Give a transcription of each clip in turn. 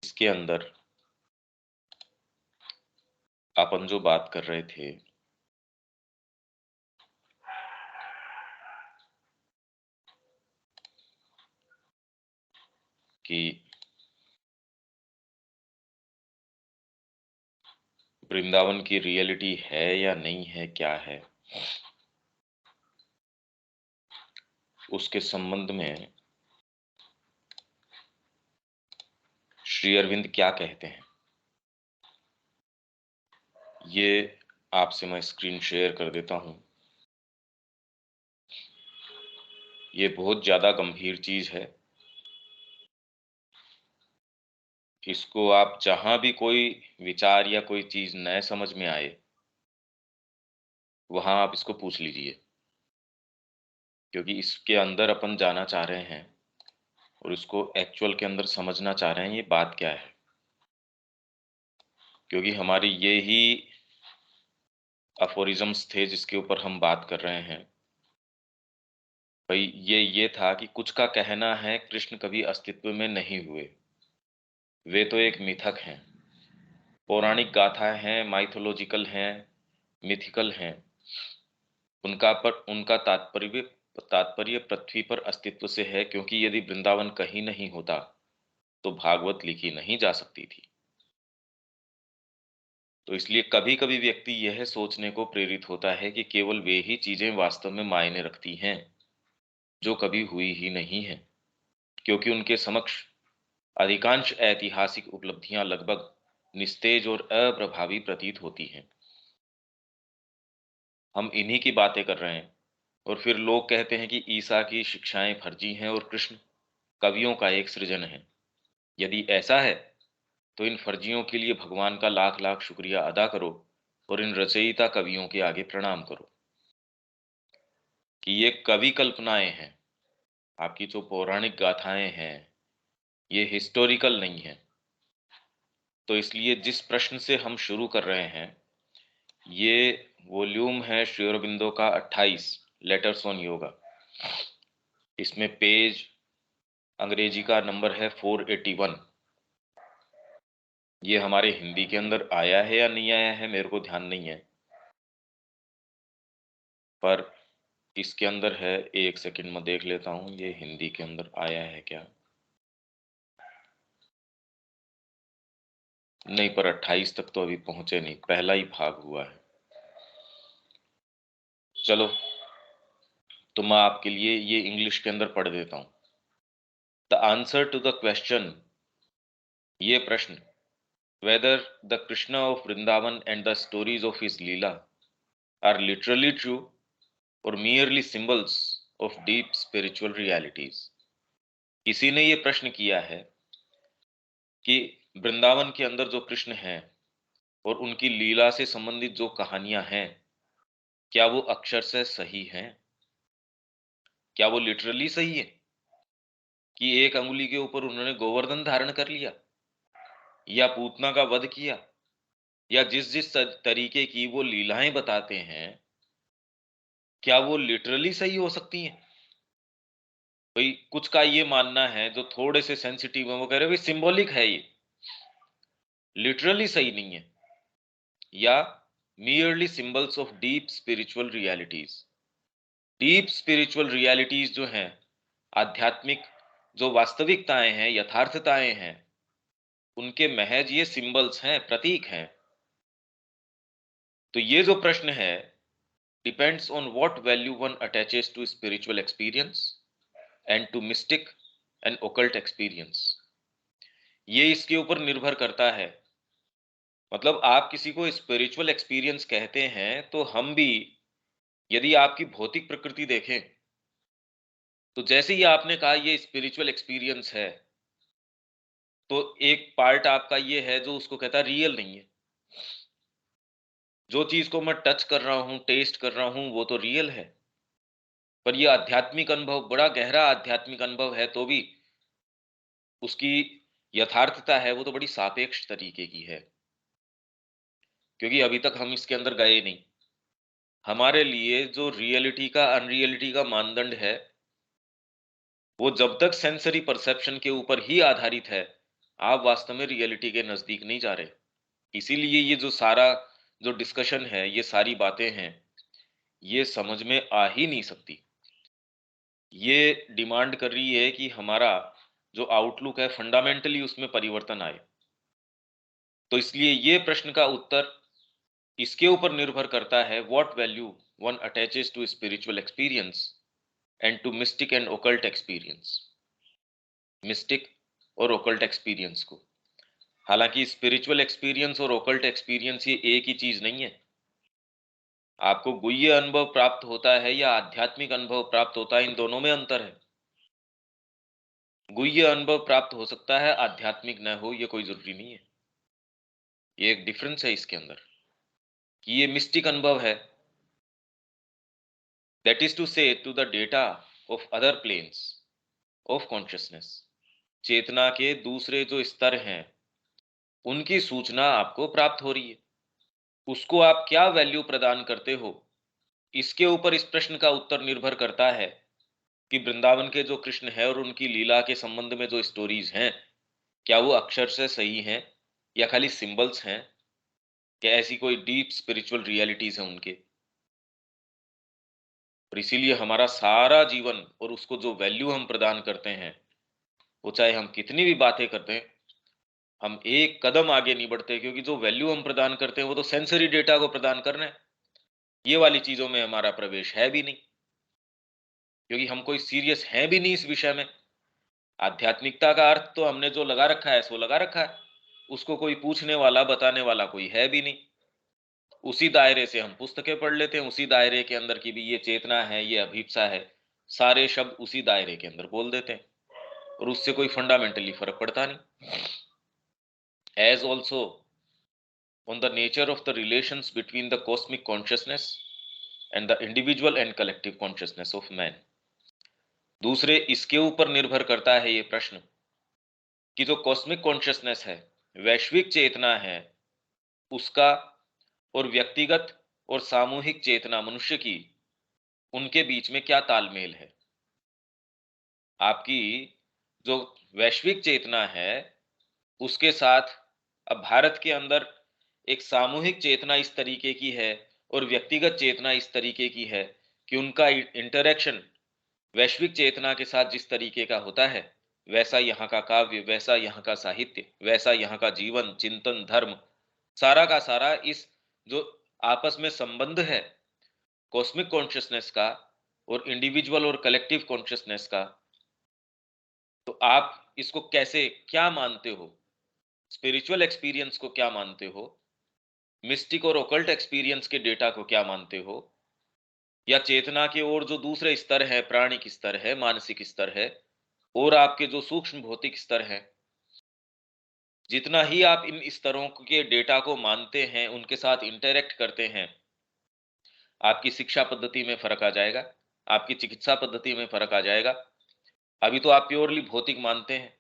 इसके अंदर अपन जो बात कर रहे थे कि वृंदावन की रियलिटी है या नहीं है, क्या है, उसके संबंध में श्री अरविंद क्या कहते हैं, ये आपसे मैं स्क्रीन शेयर कर देता हूं। ये बहुत ज्यादा गंभीर चीज है। इसको आप जहां भी कोई विचार या कोई चीज नए समझ में आए, वहां आप इसको पूछ लीजिए, क्योंकि इसके अंदर अपन जाना चाह रहे हैं और इसको एक्चुअल के अंदर समझना चाह रहे हैं, ये बात क्या है। क्योंकि हमारी ये ही अफोरिज्म्स थे जिसके ऊपर हम बात कर रहे हैं। भाई ये था कि कुछ का कहना है कृष्ण कभी अस्तित्व में नहीं हुए, वे तो एक मिथक हैं, पौराणिक गाथाएं हैं, माइथोलॉजिकल हैं, मिथिकल हैं। उनका तात्पर्य पृथ्वी पर अस्तित्व से है, क्योंकि यदि वृंदावन कहीं नहीं होता तो भागवत लिखी नहीं जा सकती थी। तो इसलिए कभी कभी व्यक्ति यह सोचने को प्रेरित होता है कि केवल वे ही चीजें वास्तव में मायने रखती हैं जो कभी हुई ही नहीं है, क्योंकि उनके समक्ष अधिकांश ऐतिहासिक उपलब्धियां लगभग निस्तेज और अप्रभावी प्रतीत होती हैं। हम इन्हीं की बातें कर रहे हैं और फिर लोग कहते हैं कि ईसा की शिक्षाएं फर्जी हैं और कृष्ण कवियों का एक सृजन है। यदि ऐसा है तो इन फर्जियों के लिए भगवान का लाख लाख शुक्रिया अदा करो और इन रचयिता कवियों के आगे प्रणाम करो कि ये कवि कल्पनाएं हैं। आपकी जो पौराणिक गाथाएं हैं ये हिस्टोरिकल नहीं है। तो इसलिए जिस प्रश्न से हम शुरू कर रहे हैं, ये वॉल्यूम है श्री अरबिंदो का 28 लेटर्स ऑन योगा। इसमें पेज अंग्रेजी का नंबर है 481। ये हमारे हिंदी के अंदर आया है या नहीं आया है मेरे को ध्यान नहीं है, पर इसके अंदर है। एक सेकंड में देख लेता हूं ये हिंदी के अंदर आया है क्या। नहीं, पर 28 तक तो अभी पहुंचे नहीं, पहला ही भाग हुआ है। चलो, तो मैं आपके लिए ये इंग्लिश के अंदर पढ़ देता हूं। The answer to the question, ये प्रश्न, whether the Krishna of Vrindavan and the stories of his Leela are literally true or merely symbols of deep spiritual realities। किसी ने ये प्रश्न किया है कि वृंदावन के अंदर जो कृष्ण हैं और उनकी लीला से संबंधित जो कहानियां हैं, क्या वो अक्षरशः सही हैं, क्या वो लिटरली सही है कि एक अंगुली के ऊपर उन्होंने गोवर्धन धारण कर लिया या पूतना का वध किया, या जिस जिस तरीके की वो लीलाएं बताते हैं, क्या वो लिटरली सही हो सकती हैं। भाई कुछ का ये मानना है जो थोड़े से सेंसिटिव है, वो कह रहे भाई सिंबॉलिक है, ये लिटरली सही नहीं है, या merely symbols of deep spiritual realities. Deep spiritual realities जो हैं, आध्यात्मिक जो वास्तविकताएं हैं, यथार्थताएं हैं, उनके महज ये सिंबल्स हैं, प्रतीक हैं। तो ये जो प्रश्न है, depends on what value one attaches to spiritual experience and to mystic and occult experience. ये इसके ऊपर निर्भर करता है। मतलब आप किसी को स्पिरिचुअल एक्सपीरियंस कहते हैं तो हम भी, यदि आपकी भौतिक प्रकृति देखें, तो जैसे ही आपने कहा ये स्पिरिचुअल एक्सपीरियंस है, तो एक पार्ट आपका ये है जो उसको कहता है रियल नहीं है। जो चीज को मैं टच कर रहा हूं, टेस्ट कर रहा हूं, वो तो रियल है, पर ये आध्यात्मिक अनुभव, बड़ा गहरा आध्यात्मिक अनुभव है, तो भी उसकी यथार्थता है वो तो बड़ी सापेक्ष तरीके की है, क्योंकि अभी तक हम इसके अंदर गए नहीं। हमारे लिए जो रियलिटी का अनरियलिटी का मानदंड है, वो जब तक सेंसरी परसेप्शन के ऊपर ही आधारित है, आप वास्तव में रियलिटी के नजदीक नहीं जा रहे। इसीलिए ये जो सारा जो डिस्कशन है, ये सारी बातें हैं, ये समझ में आ ही नहीं सकती। ये डिमांड कर रही है कि हमारा जो आउटलुक है फंडामेंटली उसमें परिवर्तन आए। तो इसलिए ये प्रश्न का उत्तर इसके ऊपर निर्भर करता है, what value one attaches to spiritual experience and to mystic and occult experience. Mystic और ओकल्ट एक्सपीरियंस को, हालांकि स्पिरिचुअल एक्सपीरियंस और ओकल्ट एक्सपीरियंस ये एक ही चीज नहीं है। आपको गुह्य अनुभव प्राप्त होता है या आध्यात्मिक अनुभव प्राप्त होता है, इन दोनों में अंतर है। गुह्य अनुभव प्राप्त हो सकता है, आध्यात्मिक न हो, ये कोई जरूरी नहीं है। ये एक डिफरेंस है इसके अंदर कि ये मिस्टिक अनुभव है, that is to say to the data of other planes of consciousness. चेतना के दूसरे जो स्तर हैं, उनकी सूचना आपको प्राप्त हो रही है। उसको आप क्या वैल्यू प्रदान करते हो, इसके ऊपर इस प्रश्न का उत्तर निर्भर करता है कि वृंदावन के जो कृष्ण है और उनकी लीला के संबंध में जो स्टोरीज हैं, क्या वो अक्षर से सही हैं या खाली सिंबल्स हैं, क्या ऐसी कोई डीप स्पिरिचुअल रियलिटीज हैं उनके। और इसीलिए हमारा सारा जीवन और उसको जो वैल्यू हम प्रदान करते हैं, वो चाहे हम कितनी भी बातें करते हैं, हम एक कदम आगे नहीं बढ़ते, क्योंकि जो वैल्यू हम प्रदान करते हैं वो तो सेंसरी डेटा को प्रदान करना है। ये वाली चीजों में हमारा प्रवेश है भी नहीं, क्योंकि हम कोई सीरियस हैं भी नहीं इस विषय में। आध्यात्मिकता का अर्थ तो हमने जो लगा रखा है सो लगा रखा है, उसको कोई पूछने वाला बताने वाला कोई है भी नहीं। उसी दायरे से हम पुस्तकें पढ़ लेते हैं, उसी दायरे के अंदर की भी ये चेतना है, ये अभिप्सा है, सारे शब्द उसी दायरे के अंदर बोल देते हैं, और उससे कोई फंडामेंटली फर्क पड़ता नहीं। As also on the nature of the relations between the cosmic consciousness and the individual and collective consciousness of man। दूसरे इसके ऊपर निर्भर करता है ये प्रश्न कि जो कॉस्मिक कॉन्शियसनेस है, वैश्विक चेतना है, उसका और व्यक्तिगत और सामूहिक चेतना मनुष्य की, उनके बीच में क्या तालमेल है। आपकी जो वैश्विक चेतना है, उसके साथ अब भारत के अंदर एक सामूहिक चेतना इस तरीके की है और व्यक्तिगत चेतना इस तरीके की है कि उनका इंटरेक्शन वैश्विक चेतना के साथ जिस तरीके का होता है, वैसा यहाँ का काव्य, वैसा यहाँ का साहित्य, वैसा यहाँ का जीवन, चिंतन, धर्म, सारा का सारा इस जो आपस में संबंध है कॉस्मिक कॉन्शियसनेस का और इंडिविजुअल और कलेक्टिव कॉन्शियसनेस का, तो आप इसको कैसे क्या मानते हो, स्पिरिचुअल एक्सपीरियंस को क्या मानते हो, मिस्टिक और ओकल्ट एक्सपीरियंस के डेटा को क्या मानते हो, या चेतना के और जो दूसरे स्तर है, प्राणिक स्तर है, मानसिक स्तर है, और आपके जो सूक्ष्म भौतिक स्तर है, जितना ही आप इन स्तरों के डेटा को मानते हैं, उनके साथ इंटरेक्ट करते हैं, आपकी शिक्षा पद्धति में फर्क आ जाएगा, आपकी चिकित्सा पद्धति में फर्क आ जाएगा। अभी तो आप प्योरली भौतिक मानते हैं,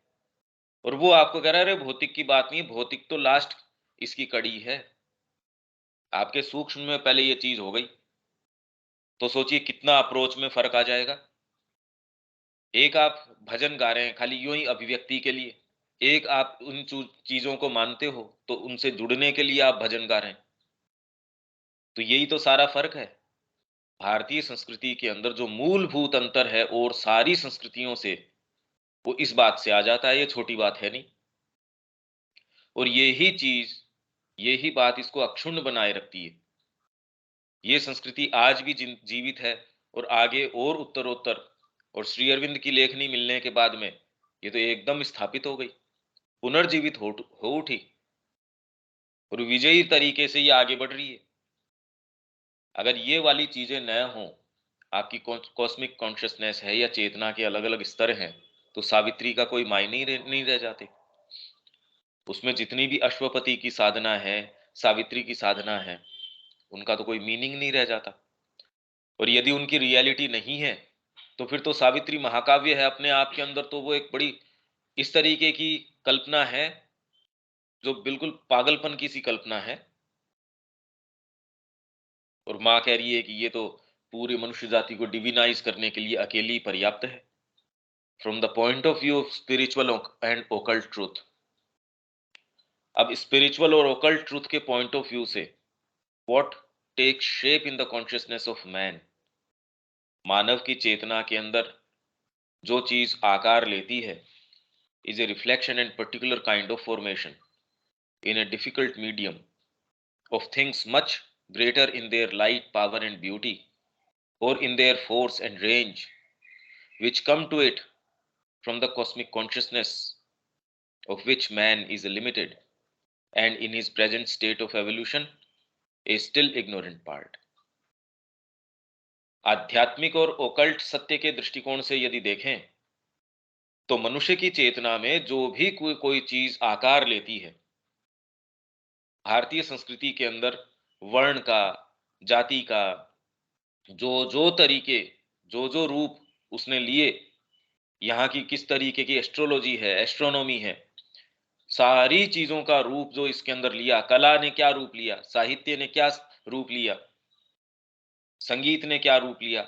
और वो आपको कह रहा है अरे भौतिक की बात नहीं, भौतिक तो लास्ट इसकी कड़ी है। आपके सूक्ष्म में पहले ये चीज हो गई, तो सोचिए कितना अप्रोच में फर्क आ जाएगा। एक आप भजन गा रहे हैं खाली यूं ही अभिव्यक्ति के लिए, एक आप उन चीजों को मानते हो तो उनसे जुड़ने के लिए आप भजन गा रहे हैं। तो यही तो सारा फर्क है। भारतीय संस्कृति के अंदर जो मूलभूत अंतर है और सारी संस्कृतियों से, वो इस बात से आ जाता है, ये छोटी बात है नहीं। और यही चीज, यही बात इसको अक्षुण्ण बनाए रखती है। ये संस्कृति आज भी जीवित है, और आगे और उत्तरोत्तर, और श्री अरविंद की लेखनी मिलने के बाद में ये तो एकदम स्थापित हो गई, पुनर्जीवित हो उठी, और विजयी तरीके से ये आगे बढ़ रही है। अगर ये वाली चीजें न हों, आपकी कॉस्मिक कॉन्शियसनेस है या चेतना के अलग अलग स्तर हैं, तो सावित्री का कोई मायने ही नहीं रह जाते। उसमें जितनी भी अश्वपति की साधना है, सावित्री की साधना है, उनका तो कोई मीनिंग नहीं रह जाता। और यदि उनकी रियलिटी नहीं है, तो फिर तो सावित्री महाकाव्य है अपने आप के अंदर, तो वो एक बड़ी इस तरीके की कल्पना है जो बिल्कुल पागलपन की सी कल्पना है। और माँ कह रही है कि ये तो पूरी मनुष्य जाति को डिविनाइज करने के लिए अकेली ही पर्याप्त है, from the point of view of spiritual and occult truth. अब स्पिरिचुअल और ओकल्ट ट्रूथ के पॉइंट ऑफ व्यू से what takes shape in the consciousness of man, मानव की चेतना के अंदर जो चीज आकार लेती है is a reflection and particular kind of formation in a difficult medium of things much greater in their light, power, and beauty, or in their force and range, which come to it from the cosmic consciousness of which man is limited, and in his present state of evolution, a still ignorant part. आध्यात्मिक और occult सत्य के दृष्टिकोण से यदि देखें तो मनुष्य की चेतना में जो भी कोई चीज आकार लेती है, भारतीय संस्कृति के अंदर वर्ण का, जाति का, जो जो तरीके, जो जो रूप उसने लिए, यहाँ की किस तरीके की एस्ट्रोलॉजी है, एस्ट्रोनॉमी है, सारी चीजों का रूप जो इसके अंदर लिया, कला ने क्या रूप लिया, साहित्य ने क्या रूप लिया, संगीत ने क्या रूप लिया,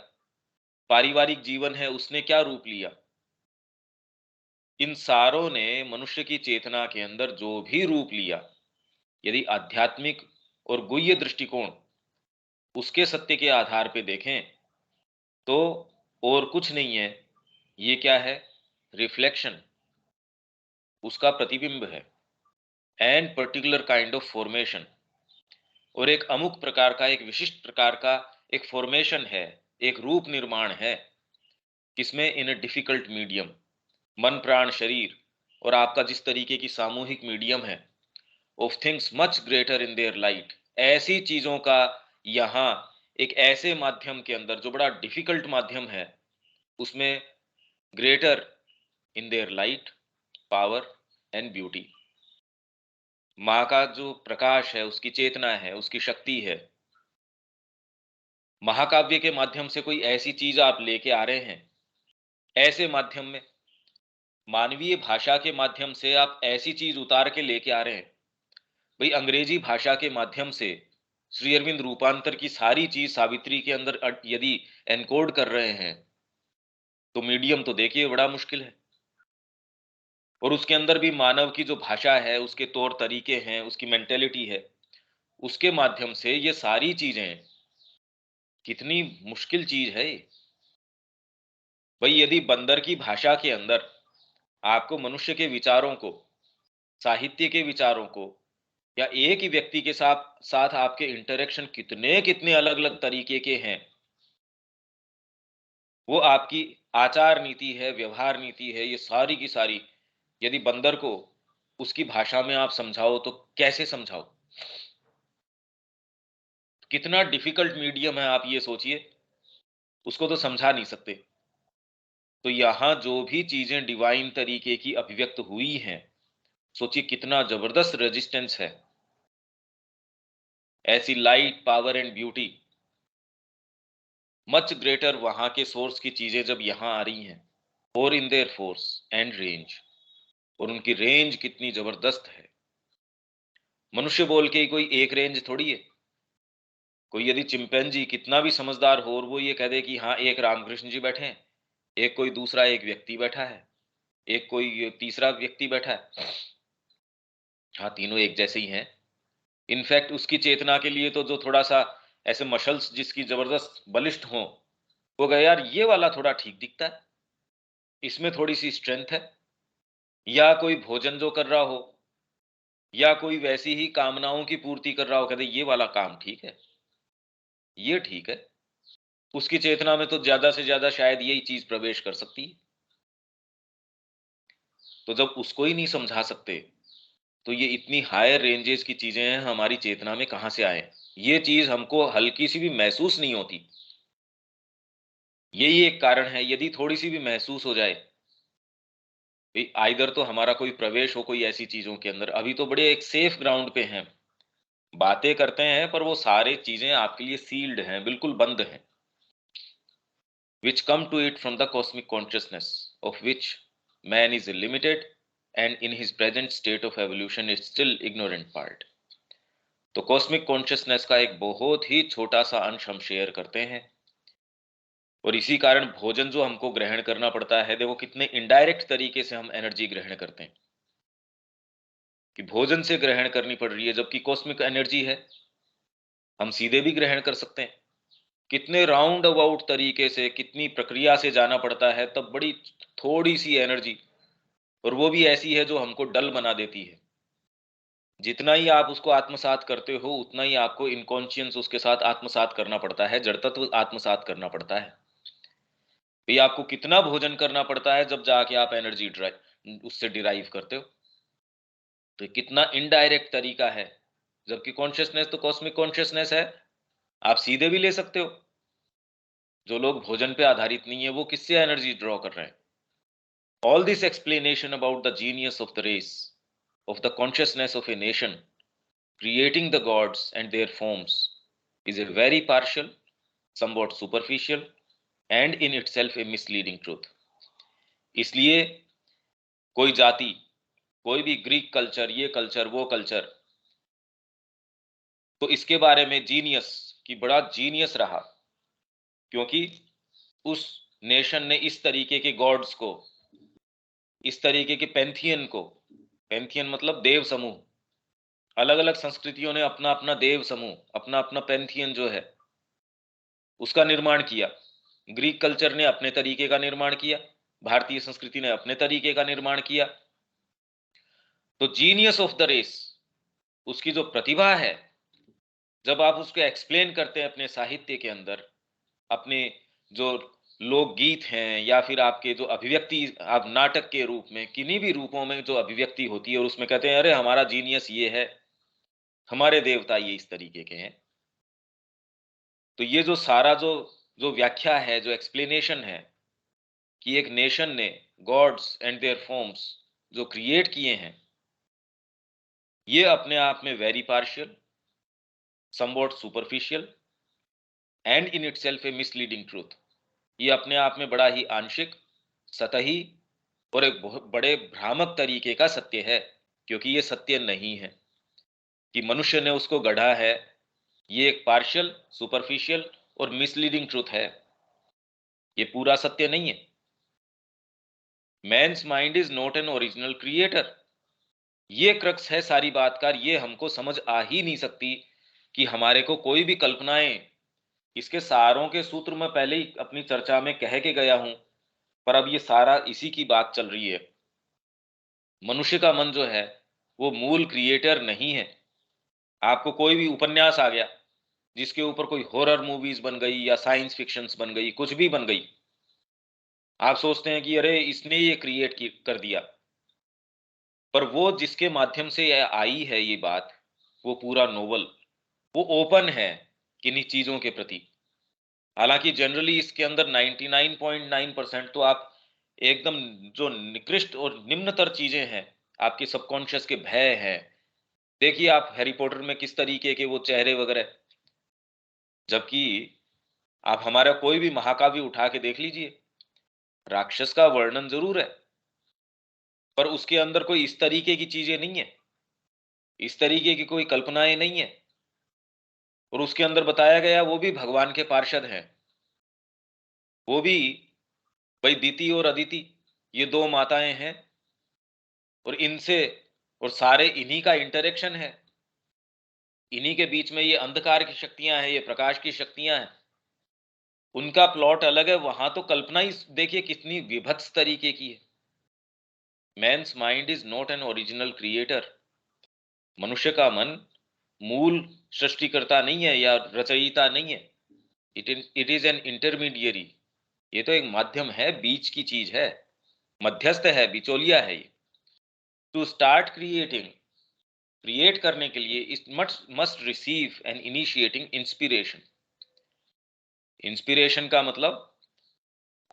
पारिवारिक जीवन है उसने क्या रूप लिया, इन सारों ने मनुष्य की चेतना के अंदर जो भी रूप लिया, यदि आध्यात्मिक और गुह्य दृष्टिकोण उसके सत्य के आधार पे देखें तो और कुछ नहीं है, ये क्या है, रिफ्लेक्शन, उसका प्रतिबिंब है, and particular kind of formation, और एक अमुक प्रकार का, एक विशिष्ट प्रकार का एक फॉर्मेशन है, एक रूप निर्माण है, किसमें, इन अ डिफिकल्ट मीडियम, मन प्राण शरीर और आपका जिस तरीके की सामूहिक मीडियम है, of things much greater in their light, ऐसी चीजों का यहाँ एक ऐसे माध्यम के अंदर जो बड़ा डिफिकल्ट माध्यम है, उसमें greater in their light, power and beauty, माँ का जो प्रकाश है, उसकी चेतना है, उसकी शक्ति है। महाकाव्य के माध्यम से कोई ऐसी चीज आप लेके आ रहे हैं, ऐसे माध्यम में मानवीय भाषा के माध्यम से आप ऐसी चीज उतार के लेके आ रहे हैं, भाई अंग्रेजी भाषा के माध्यम से श्री अरविंद रूपांतर की सारी चीज सावित्री के अंदर यदि एनकोड कर रहे हैं, तो मीडियम तो देखिए बड़ा मुश्किल है, और उसके अंदर भी मानव की जो भाषा है, उसके तौर तरीके हैं, उसकी मेंटेलिटी है, उसके माध्यम से ये सारी चीजें, कितनी मुश्किल चीज है ये। भाई यदि बंदर की भाषा के अंदर आपको मनुष्य के विचारों को, साहित्य के विचारों को, या एक ही व्यक्ति के साथ साथ आपके इंटरेक्शन कितने कितने अलग अलग तरीके के हैं, वो आपकी आचार नीति है, व्यवहार नीति है, ये सारी की सारी यदि बंदर को उसकी भाषा में आप समझाओ तो कैसे समझाओ, कितना डिफिकल्ट मीडियम है, आप ये सोचिए, उसको तो समझा नहीं सकते। तो यहां जो भी चीजें डिवाइन तरीके की अभिव्यक्त हुई हैं, सोचिए कितना जबरदस्त रेजिस्टेंस है, ऐसी light, power and beauty, much greater वहां के सोर्स की चीजें जब यहां आ रही हैं, और in their force and range, और उनकी रेंज कितनी जबरदस्त है। मनुष्य बोल के ही कोई एक रेंज थोड़ी है, कोई यदि चिंपैंजी कितना भी समझदार हो और वो ये कह दे कि हाँ एक रामकृष्ण जी बैठे हैं, एक कोई दूसरा एक व्यक्ति बैठा है, एक कोई तीसरा व्यक्ति बैठा है, हाँ तीनों एक जैसे ही हैं, इनफैक्ट उसकी चेतना के लिए तो जो थोड़ा सा ऐसे मशल्स जिसकी जबरदस्त बलिष्ठ हो, वो कहे यार ये वाला थोड़ा ठीक दिखता है, इसमें थोड़ी सी स्ट्रेंथ है, या कोई भोजन जो कर रहा हो, या कोई वैसी ही कामनाओं की पूर्ति कर रहा हो, कहते ये वाला काम ठीक है, ये ठीक है, उसकी चेतना में तो ज्यादा से ज्यादा शायद यही चीज प्रवेश कर सकती है। तो जब उसको ही नहीं समझा सकते, तो ये इतनी हायर रेंजेस की चीजें हैं हमारी चेतना में कहां से आए, ये चीज हमको हल्की सी भी महसूस नहीं होती। यही एक कारण है, यदि थोड़ी सी भी महसूस हो जाए, आइदर तो हमारा कोई प्रवेश हो कोई ऐसी चीजों के अंदर, अभी तो बड़े एक सेफ ग्राउंड पे हैं, बातें करते हैं पर वो सारे चीजें आपके लिए सील्ड हैं, बिल्कुल बंद हैं, which come to it from the cosmic consciousness of which man is limited, and in his present state of evolution is still ignorant part. तो कॉस्मिक कॉन्शियसनेस का एक बहुत ही छोटा सा अंश हम शेयर करते हैं, और इसी कारण भोजन जो हमको ग्रहण करना पड़ता है, देखो कितने इनडायरेक्ट तरीके से हम एनर्जी ग्रहण करते हैं। कि भोजन से ग्रहण करनी पड़ रही है, जबकि कॉस्मिक एनर्जी है, हम सीधे भी ग्रहण कर सकते हैं। कितने राउंड अबाउट तरीके से, कितनी प्रक्रिया से जाना पड़ता है, तब बड़ी थोड़ी सी एनर्जी, और वो भी ऐसी है जो हमको डल बना देती है। जितना ही आप उसको आत्मसात करते हो, उतना ही आपको इनकॉन्शियंस उसके साथ आत्मसात करना पड़ता है, जड़ तत्व आत्मसात करना पड़ता है। ये आपको कितना भोजन करना पड़ता है जब जाके आप एनर्जी उससे डिराइव करते हो। तो ये कितना इनडायरेक्ट तरीका है, जबकि कॉन्शियसनेस तो कॉस्मिक कॉन्शियसनेस है, आप सीधे भी ले सकते हो। जो लोग भोजन पे आधारित नहीं है, वो किससे एनर्जी ड्रॉ कर रहे हैं? All this explanation about the genius of the race, of the consciousness of a nation, creating the gods and their forms, is a very partial, somewhat superficial, and in itself a misleading truth. इसलिए कोई जाति, कोई भी Greek culture, ये culture, वो culture, तो इसके बारे में जीनियस कि बड़ा जीनियस रहा, क्योंकि उस नेशन ने इस तरीके के गॉड्स को, इस तरीके के पैंथियन को, पैंथियन मतलब देव समूह, अलग अलग संस्कृतियों ने अपना अपना देव समूह, अपना अपना पैंथियन जो है, उसका निर्माण किया। ग्रीक कल्चर ने अपने तरीके का निर्माण किया, भारतीय संस्कृति ने अपने तरीके का निर्माण किया। तो जीनियस ऑफ द रेस, उसकी जो प्रतिभा है, जब आप उसको एक्सप्लेन करते हैं अपने साहित्य के अंदर, अपने जो लोकगीत हैं, या फिर आपके जो अभिव्यक्ति, आप नाटक के रूप में, किन्हीं भी रूपों में जो अभिव्यक्ति होती है, और उसमें कहते हैं अरे हमारा जीनियस ये है, हमारे देवता ये इस तरीके के हैं। तो ये जो सारा जो जो व्याख्या है, जो एक्सप्लेनेशन है कि एक नेशन ने गॉड्स एंड देयर फॉर्म्स जो क्रिएट किए हैं, ये अपने आप में very partial, somewhat superficial, and in itself A misleading truth. ये अपने आप में बड़ा ही आंशिक, सतही, और एक बहुत बड़े भ्रामक तरीके का सत्य है, क्योंकि ये सत्य नहीं है कि मनुष्य ने उसको गढ़ा है। ये एक पार्शियल, सुपरफिशियल और मिसलीडिंग ट्रूथ है, ये पूरा सत्य नहीं है। Man's mind is not an original creator, ये क्रक्स है सारी बात का। ये हमको समझ आ ही नहीं सकती कि हमारे को कोई भी कल्पनाएं, इसके सारों के सूत्र मैं पहले ही अपनी चर्चा में कह के गया हूं, पर अब ये सारा इसी की बात चल रही है। मनुष्य का मन जो है, वो मूल क्रिएटर नहीं है। आपको कोई भी उपन्यास आ गया, जिसके ऊपर कोई हॉरर मूवीज बन गई या साइंस फिक्शंस बन गई, कुछ भी बन गई, आप सोचते हैं कि अरे इसने ये कर दिया। पर वो जिसके माध्यम से ये आई है ये बात, वो पूरा नोवेल, वो ओपन है किन्हीं चीजों के प्रति। हालांकि जनरली इसके अंदर 99.9% तो आप एकदम जो निकृष्ट और निम्नतर चीजें हैं, आपके सबकॉन्शियस के भय हैं। देखिए आप हैरी पॉटर में किस तरीके के वो चेहरे वगैरह, जबकि आप हमारा कोई भी महाकाव्य उठा के देख लीजिए, राक्षस का वर्णन जरूर है, पर उसके अंदर कोई इस तरीके की चीजें नहीं है, इस तरीके की कोई कल्पनाएं नहीं है। और उसके अंदर बताया गया वो भी भगवान के पार्षद हैं, वो भी भाई दीति और अदिति, ये दो माताएं हैं, और इनसे और सारे इन्हीं का इंटरेक्शन है। इन्हीं के बीच में ये अंधकार की शक्तियां हैं, ये प्रकाश की शक्तियां हैं। उनका प्लॉट अलग है, वहां तो कल्पना ही देखिए कितनी विभत्स तरीके की है। Man's mind is not an original creator, मनुष्य का मन मूल सृष्टिकर्ता नहीं है या रचयिता नहीं है। इट इज एन इंटरमीडियरी, ये तो एक माध्यम है, बीच की चीज है, मध्यस्थ है, बिचौलिया है ये। टू स्टार्ट क्रिएटिंग, क्रिएट करने के लिए it must receive an initiating inspiration. Inspiration का मतलब,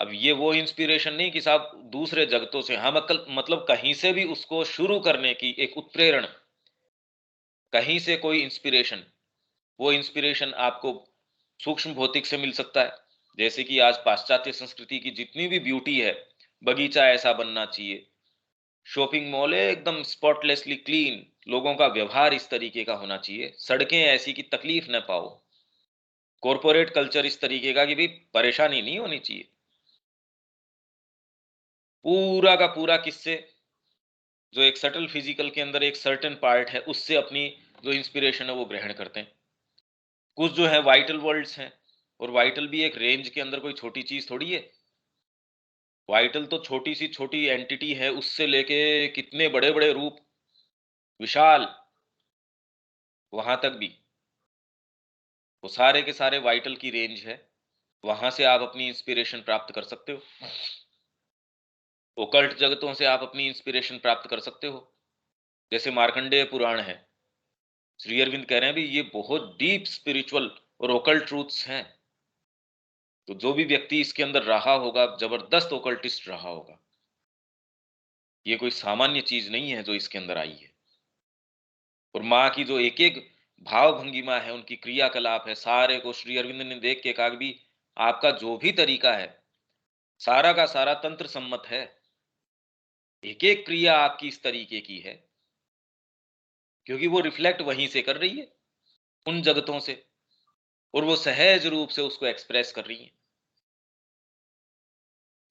अब ये वो इंस्पिरेशन नहीं कि साहब दूसरे जगतों से, हाँ मतलब कहीं से भी उसको शुरू करने की एक उत्प्रेरण, कहीं से कोई इंस्पिरेशन। वो इंस्पिरेशन आपको सूक्ष्म भौतिक से मिल सकता है, जैसे कि आज पाश्चात्य संस्कृति की जितनी भी ब्यूटी है, बगीचा ऐसा बनना चाहिए, शॉपिंग मॉल है एकदम स्पॉटलेसली क्लीन, लोगों का व्यवहार इस तरीके का होना चाहिए, सड़कें ऐसी कि तकलीफ न पाओ, कॉरपोरेट कल्चर इस तरीके का कि भाई परेशानी नहीं होनी चाहिए। पूरा का पूरा किससे? जो एक सटल फिजिकल के अंदर एक सर्टेन पार्ट है, उससे अपनी जो इंस्पिरेशन है वो ग्रहण करते हैं। कुछ जो है वाइटल वर्ल्ड्स हैं, और वाइटल भी एक रेंज के अंदर कोई छोटी चीज थोड़ी है। वाइटल तो छोटी सी छोटी एंटिटी है, उससे लेके कितने बड़े बड़े रूप, विशाल, वहां तक भी वो सारे के सारे वाइटल की रेंज है। वहां से आप अपनी इंस्पिरेशन प्राप्त कर सकते हो। ओकल्ट जगतों से आप अपनी इंस्पिरेशन प्राप्त कर सकते हो। जैसे मार्कंडेय पुराण है, श्री अरविंद कह रहे हैं भी ये बहुत डीप स्पिरिचुअल और ओकल्ट ट्रूथ्स हैं। तो जो भी व्यक्ति इसके अंदर रहा होगा, जबरदस्त ओकल्टिस्ट रहा होगा। ये कोई सामान्य चीज नहीं है जो इसके अंदर आई है। और माँ की जो एक एक भाव भंगिमा है, उनकी क्रियाकलाप है, सारे को श्री अरविंद ने देख के कहा कि भी आपका जो भी तरीका है, सारा का सारा तंत्र सम्मत है। एक एक क्रिया आपकी इस तरीके की है, क्योंकि वो रिफ्लेक्ट वहीं से कर रही है, उन जगतों से, और वो सहज रूप से उसको एक्सप्रेस कर रही है।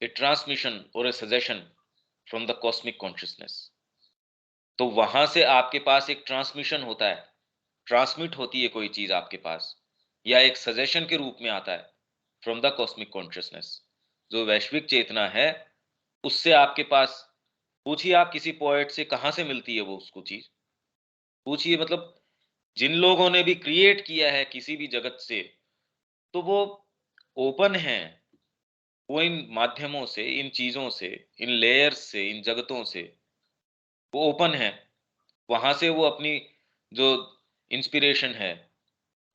ए ट्रांसमिशन और ए suggestion from the cosmic consciousness. तो वहां से आपके पास एक ट्रांसमिशन होता है, ट्रांसमिट होती है कोई चीज आपके पास, या एक सजेशन के रूप में आता है फ्रॉम द कॉस्मिक कॉन्शियसनेस, जो वैश्विक चेतना है, उससे आपके पास। पूछिए आप किसी पोएट से, कहां से मिलती है वो उसको चीज, पूछिए। मतलब जिन लोगों ने भी क्रिएट किया है किसी भी जगत से, तो वो ओपन है, वो इन माध्यमों से, इन चीजों से, इन लेयर्स से, इन जगतों से वो ओपन है। वहां से वो अपनी जो इंस्पिरेशन है,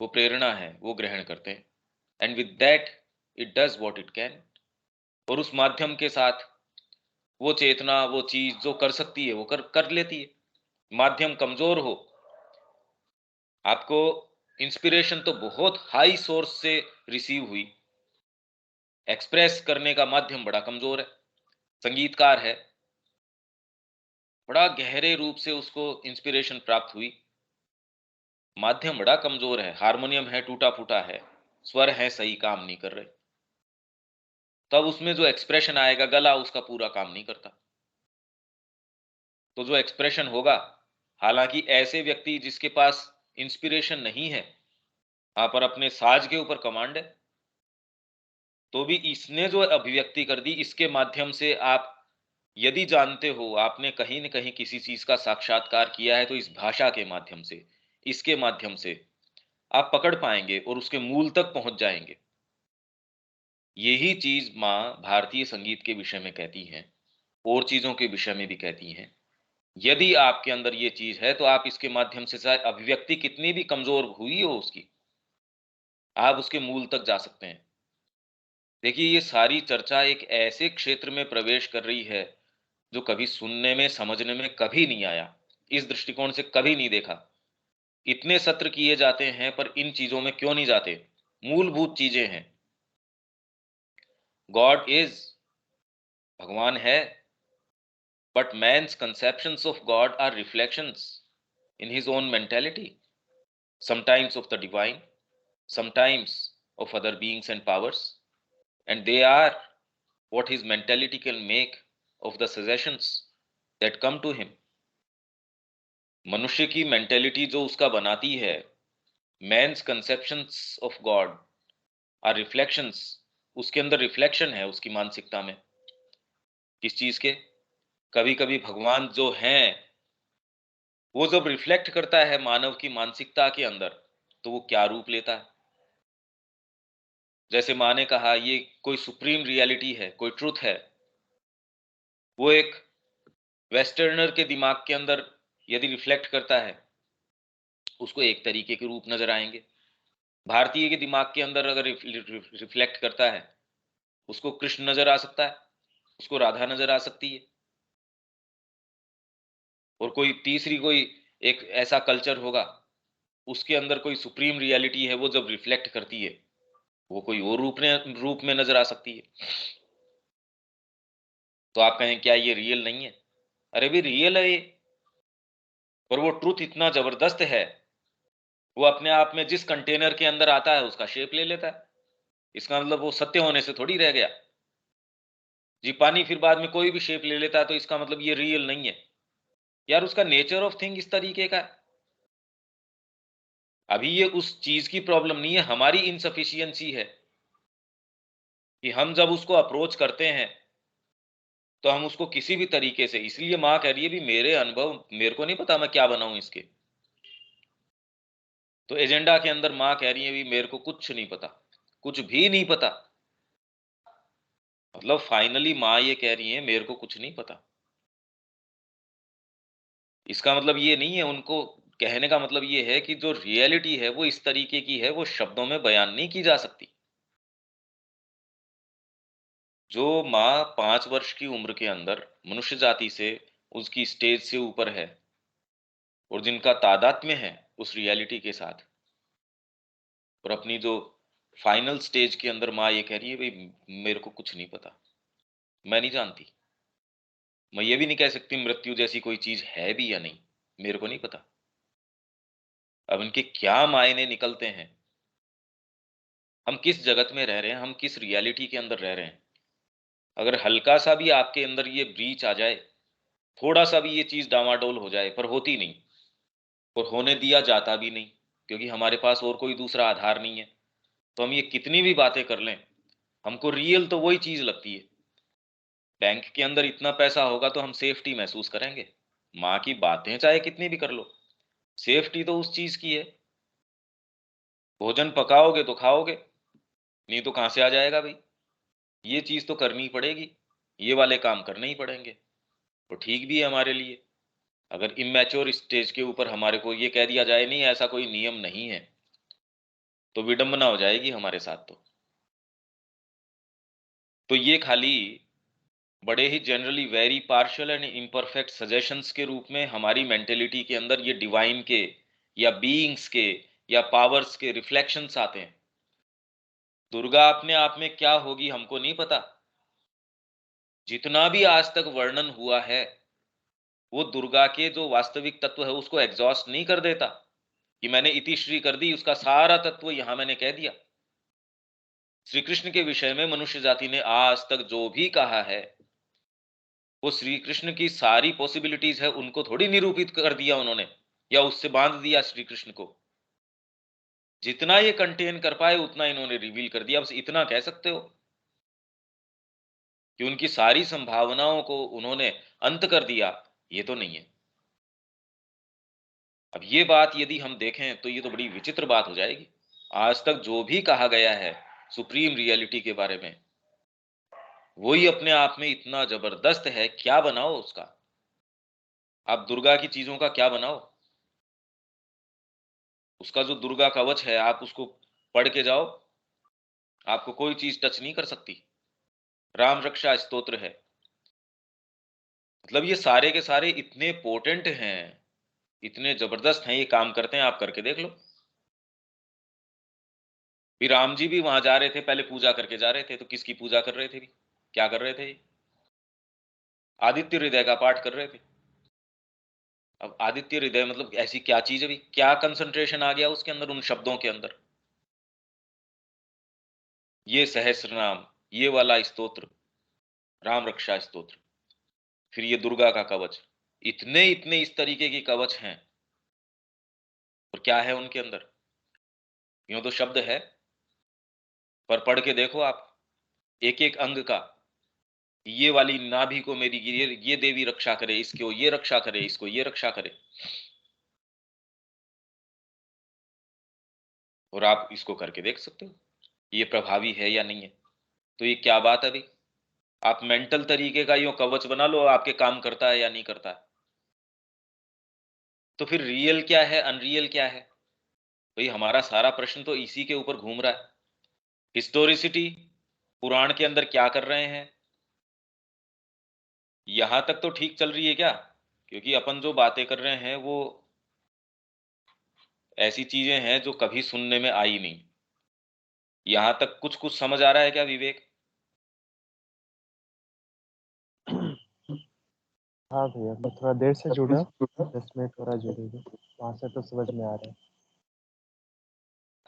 वो प्रेरणा है, वो ग्रहण करते हैं। And with that it does what it can. और उस माध्यम के साथ वो चेतना, वो चीज जो कर सकती है वो कर कर लेती है। माध्यम कमजोर हो, आपको इंस्पिरेशन तो बहुत हाई सोर्स से रिसीव हुई, एक्सप्रेस करने का माध्यम बड़ा कमजोर है। संगीतकार है, बड़ा गहरे रूप से उसको इंस्पिरेशन प्राप्त हुई, माध्यम बड़ा कमजोर है, हारमोनियम है टूटा फूटा है, स्वर है सही काम नहीं कर रहे, तब उसमें जो एक्सप्रेशन आएगा, गला उसका पूरा काम नहीं करता। तो जो एक्सप्रेशन होगा, हालांकि ऐसे व्यक्ति जिसके पास इंस्पिरेशन नहीं है, आप पर अपने साज के ऊपर कमांड है, तो भी इसने जो अभिव्यक्ति कर दी, इसके माध्यम से आप यदि जानते हो, आपने कहीं न कहीं किसी चीज का साक्षात्कार किया है, तो इस भाषा के माध्यम से, इसके माध्यम से आप पकड़ पाएंगे और उसके मूल तक पहुंच जाएंगे। यही चीज माँ भारतीय संगीत के विषय में कहती हैं, और चीजों के विषय में भी कहती हैं। यदि आपके अंदर ये चीज है, तो आप इसके माध्यम से, चाहे अभिव्यक्ति कितनी भी कमजोर हुई हो उसकी, आप उसके मूल तक जा सकते हैं। देखिए, ये सारी चर्चा एक ऐसे क्षेत्र में प्रवेश कर रही है जो कभी सुनने में, समझने में कभी नहीं आया, इस दृष्टिकोण से कभी नहीं देखा। इतने सत्र किए जाते हैं, पर इन चीजों में क्यों नहीं जाते? मूलभूत चीजें हैं। गॉड इज, भगवान है, but man's conceptions of God are reflections in his own mentality, sometimes of the divine, sometimes of other beings and powers, and they are what his mentality can make of the suggestions that come to him. मनुष्य की mentality जो उसका बनाती है, man's conceptions of God are reflections, उसके अंदर reflection है उसकी मानसिकता में। किस चीज के? कभी कभी भगवान जो हैं, वो जब रिफ्लेक्ट करता है मानव की मानसिकता के अंदर, तो वो क्या रूप लेता है। जैसे माँ ने कहा, ये कोई सुप्रीम रियलिटी है, कोई ट्रुथ है, वो एक वेस्टर्नर के दिमाग के अंदर यदि रिफ्लेक्ट करता है, उसको एक तरीके के रूप नजर आएंगे। भारतीय के दिमाग के अंदर अगर रिफ्लेक्ट करता है, उसको कृष्ण नजर आ सकता है, उसको राधा नजर आ सकती है। और कोई तीसरी कोई एक ऐसा कल्चर होगा, उसके अंदर कोई सुप्रीम रियलिटी है, वो जब रिफ्लेक्ट करती है, वो कोई और रूप में नजर आ सकती है। तो आप कहें क्या ये रियल नहीं है? अरे भी रियल है ये, पर वो ट्रूथ इतना जबरदस्त है, वो अपने आप में जिस कंटेनर के अंदर आता है उसका शेप ले लेता है। इसका मतलब वो सत्य होने से थोड़ी रह गया। जी, पानी फिर बाद में कोई भी शेप ले लेता है, तो इसका मतलब ये रियल नहीं है। यार उसका नेचर ऑफ थिंग इस तरीके का है। अभी ये उस चीज की प्रॉब्लम नहीं है, हमारी इनसफिशियंसी है कि हम जब उसको अप्रोच करते हैं तो हम उसको किसी भी तरीके से, इसलिए माँ कह रही है भी मेरे अनुभव, मेरे को नहीं पता मैं क्या बनाऊं इसके। तो एजेंडा के अंदर माँ कह रही है भी मेरे को कुछ नहीं पता, कुछ भी नहीं पता। मतलब फाइनली माँ ये कह रही है मेरे को कुछ नहीं पता। इसका मतलब ये नहीं है, उनको कहने का मतलब ये है कि जो रियलिटी है वो इस तरीके की है, वो शब्दों में बयान नहीं की जा सकती। जो माँ 5 वर्ष की उम्र के अंदर मनुष्य जाति से, उसकी स्टेज से ऊपर है, और जिनका तादात्म्य है उस रियलिटी के साथ, और अपनी जो फाइनल स्टेज के अंदर माँ ये कह रही है भाई मेरे को कुछ नहीं पता, मैं नहीं जानती। मैं ये भी नहीं कह सकती मृत्यु जैसी कोई चीज है भी या नहीं, मेरे को नहीं पता। अब इनके क्या मायने निकलते हैं, हम किस जगत में रह रहे हैं, हम किस रियलिटी के अंदर रह रहे हैं। अगर हल्का सा भी आपके अंदर ये ब्रीच आ जाए, थोड़ा सा भी ये चीज डामाडोल हो जाए, पर होती नहीं, और होने दिया जाता भी नहीं, क्योंकि हमारे पास और कोई दूसरा आधार नहीं है। तो हम ये कितनी भी बातें कर लें, हमको रियल तो वही चीज लगती है। बैंक के अंदर इतना पैसा होगा तो हम सेफ्टी महसूस करेंगे। माँ की बातें चाहे कितनी भी कर लो, सेफ्टी तो उस चीज की है। भोजन पकाओगे तो खाओगे, नहीं तो कहां से आ जाएगा भाई। ये चीज तो करनी ही पड़ेगी, ये वाले काम करने ही पड़ेंगे। तो ठीक भी है हमारे लिए। अगर इमेच्योर स्टेज के ऊपर हमारे को ये कह दिया जाए नहीं ऐसा कोई नियम नहीं है, तो विडंबना हो जाएगी हमारे साथ। तो ये खाली बड़े ही generally very partial and imperfect suggestions के रूप में हमारी मेंटेलिटी के अंदर ये डिवाइन के या बीइंग्स के या पावर्स के रिफ्लेक्शंस आते हैं। दुर्गा अपने आप में क्या होगी हमको नहीं पता। जितना भी आज तक वर्णन हुआ है वो दुर्गा के जो वास्तविक तत्व है उसको एग्जॉस्ट नहीं कर देता कि मैंने इतिश्री कर दी, उसका सारा तत्व यहां मैंने कह दिया। श्री कृष्ण के विषय में मनुष्य जाति ने आज तक जो भी कहा है वो श्री कृष्ण की सारी पॉसिबिलिटीज है उनको थोड़ी निरूपित कर दिया उन्होंने, या उससे बांध दिया श्री कृष्ण को। जितना ये कंटेन कर पाए उतना इन्होंने रिवील कर दिया, बस इतना कह सकते हो कि उनकी सारी संभावनाओं को उन्होंने अंत कर दिया, ये तो नहीं है। अब ये बात यदि हम देखें तो ये तो बड़ी विचित्र बात हो जाएगी। आज तक जो भी कहा गया है सुप्रीम रियलिटी के बारे में, वही अपने आप में इतना जबरदस्त है, क्या बनाओ उसका। आप दुर्गा की चीजों का क्या बनाओ, उसका जो दुर्गा कवच है आप उसको पढ़ के जाओ, आपको कोई चीज टच नहीं कर सकती। राम रक्षा स्तोत्र है, मतलब ये सारे के सारे इतने पोटेंट हैं, इतने जबरदस्त हैं, ये काम करते हैं, आप करके देख लो। फिर राम जी भी वहां जा रहे थे, पहले पूजा करके जा रहे थे, तो किसकी पूजा कर रहे थे भी, क्या कर रहे थे ये? आदित्य हृदय का पाठ कर रहे थे। अब आदित्य हृदय मतलब ऐसी क्या चीज है भी, क्या कंसंट्रेशन आ गया उसके अंदर, उन शब्दों के अंदर। ये सहस्त्र नाम, ये वाला स्तोत्र, राम रक्षा स्तोत्र, फिर ये दुर्गा का कवच, इतने इतने इस तरीके के कवच हैं। और क्या है उनके अंदर, यूं तो शब्द है, पर पढ़ के देखो आप एक एक अंग का। ये वाली नाभि को मेरी ये देवी रक्षा करे, इसको ये रक्षा करे, इसको ये रक्षा करे। और आप इसको करके देख सकते हो ये प्रभावी है या नहीं है। तो ये क्या बात है भाई, आप मेंटल तरीके का यो कवच बना लो, आपके काम करता है या नहीं करता है। तो फिर रियल क्या है, अनरियल क्या है? भाई हमारा सारा प्रश्न तो इसी के ऊपर घूम रहा है। हिस्टोरिसिटी, पुराण के अंदर क्या कर रहे हैं, यहां तक तो ठीक चल रही है क्या? क्योंकि अपन जो बातें कर रहे हैं वो ऐसी चीजें हैं जो कभी सुनने में आई नहीं। यहां तक कुछ कुछ समझ आ रहा है क्या विवेक? हाँ भैया, मैं थोड़ा देर से जुड़ा, 10 मिनट हो रहा जुड़ेगा, वहां से तो समझ में आ रहा है।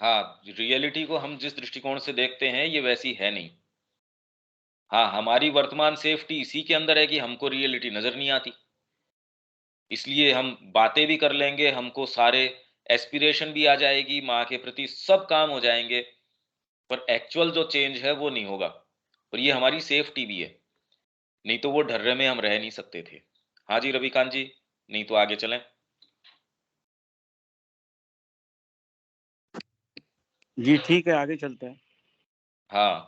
हाँ, रियलिटी को हम जिस दृष्टिकोण से देखते हैं ये वैसी है नहीं। हाँ, हमारी वर्तमान सेफ्टी इसी के अंदर है कि हमको रियलिटी नजर नहीं आती। इसलिए हम बातें भी कर लेंगे, हमको सारे एस्पिरेशन भी आ जाएगी, माँ के प्रति सब काम हो जाएंगे, पर एक्चुअल जो चेंज है वो नहीं होगा। और ये हमारी सेफ्टी भी है, नहीं तो वो ढर्रे में हम रह नहीं सकते थे। हाँ जी रविकांत जी, नहीं तो आगे चलें। जी ठीक है, आगे चलते हैं। हाँ,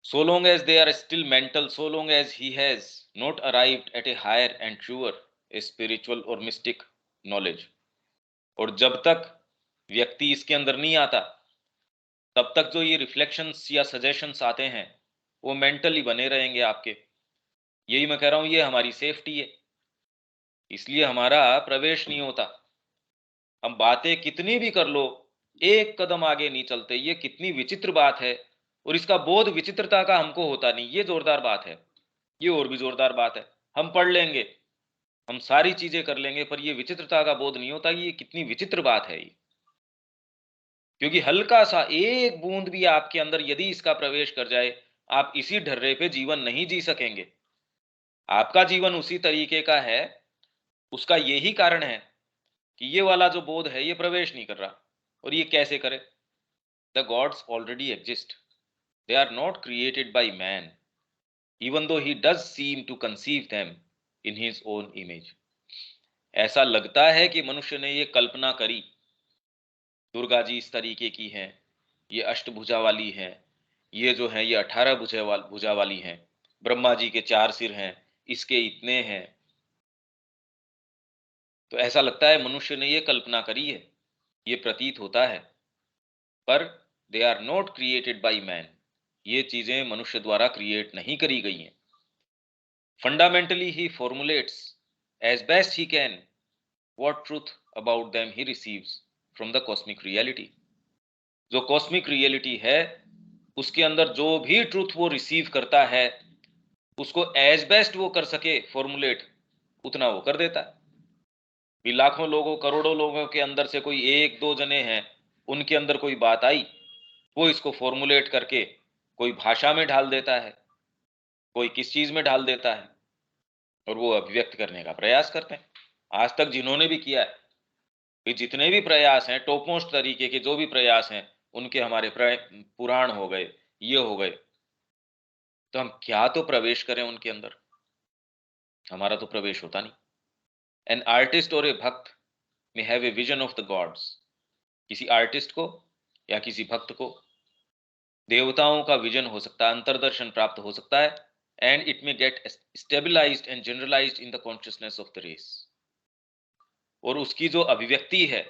so long as they are still mental, so long as he has not arrived at a higher and truer a spiritual or mystic knowledge, और जब तक व्यक्ति इसके अंदर नहीं आता, तब तक जो ये रिफ्लेक्शंस या सजेशंस आते हैं वो मेंटली बने रहेंगे आपके। यही मैं कह रहा हूं, ये हमारी सेफ्टी है, इसलिए हमारा प्रवेश नहीं होता। हम बातें कितनी भी कर लो, एक कदम आगे नहीं चलते। ये कितनी विचित्र बात है, और इसका बोध विचित्रता का हमको होता नहीं। ये जोरदार बात है, ये और भी जोरदार बात है। हम पढ़ लेंगे, हम सारी चीजें कर लेंगे, पर ये विचित्रता का बोध नहीं होता। ये कितनी विचित्र बात है ये, क्योंकि हल्का सा एक बूंद भी आपके अंदर यदि इसका प्रवेश कर जाए, आप इसी ढर्रे पे जीवन नहीं जी सकेंगे। आपका जीवन उसी तरीके का है, उसका यही कारण है कि ये वाला जो बोध है ये प्रवेश नहीं कर रहा। और ये कैसे करे? The gods already exist, they are not created by man, even though he does seem to conceive them in his own image. ऐसा लगता है कि मनुष्य ने ये कल्पना करी, दुर्गा जी इस तरीके की हैं, ये अष्टभुजा वाली हैं, ये जो है ये 18 भुजा वाली हैं, ब्रह्मा जी के 4 सिर हैं, इसके इतने हैं। तो ऐसा लगता है मनुष्य ने ये कल्पना करी है, ये प्रतीत होता है, पर they are not created by man. ये चीजें मनुष्य द्वारा क्रिएट नहीं करी गई हैं। Fundamentally he formulates as best he can what truth about them he receives from the cosmic reality। जो कॉस्मिक रियलिटी है उसके अंदर जो भी ट्रूथ वो रिसीव करता है, उसको एज बेस्ट वो कर सके फॉर्मुलेट, उतना वो कर देता है। भी लाखों लोगों करोड़ों लोगों के अंदर से कोई एक दो जने हैं, उनके अंदर कोई बात आई, वो इसको फॉर्मुलेट करके कोई भाषा में ढाल देता है, कोई किस चीज में ढाल देता है, और वो अभिव्यक्त करने का प्रयास करते हैं। आज तक जिन्होंने भी किया है, ये जितने भी प्रयास हैं, टॉप मोस्ट तरीके के जो भी प्रयास हैं, उनके हमारे पुराण हो गए, ये हो गए। तो हम क्या तो प्रवेश करें उनके अंदर, हमारा तो प्रवेश होता नहीं। एन आर्टिस्ट और ए भक्त में have a vision of the gods. किसी आर्टिस्ट को या किसी भक्त को देवताओं का विजन हो सकता है, अंतर्दर्शन प्राप्त हो सकता है, and it may get stabilised and generalised in the consciousness of the race. और उसकी जो अभिव्यक्ति है,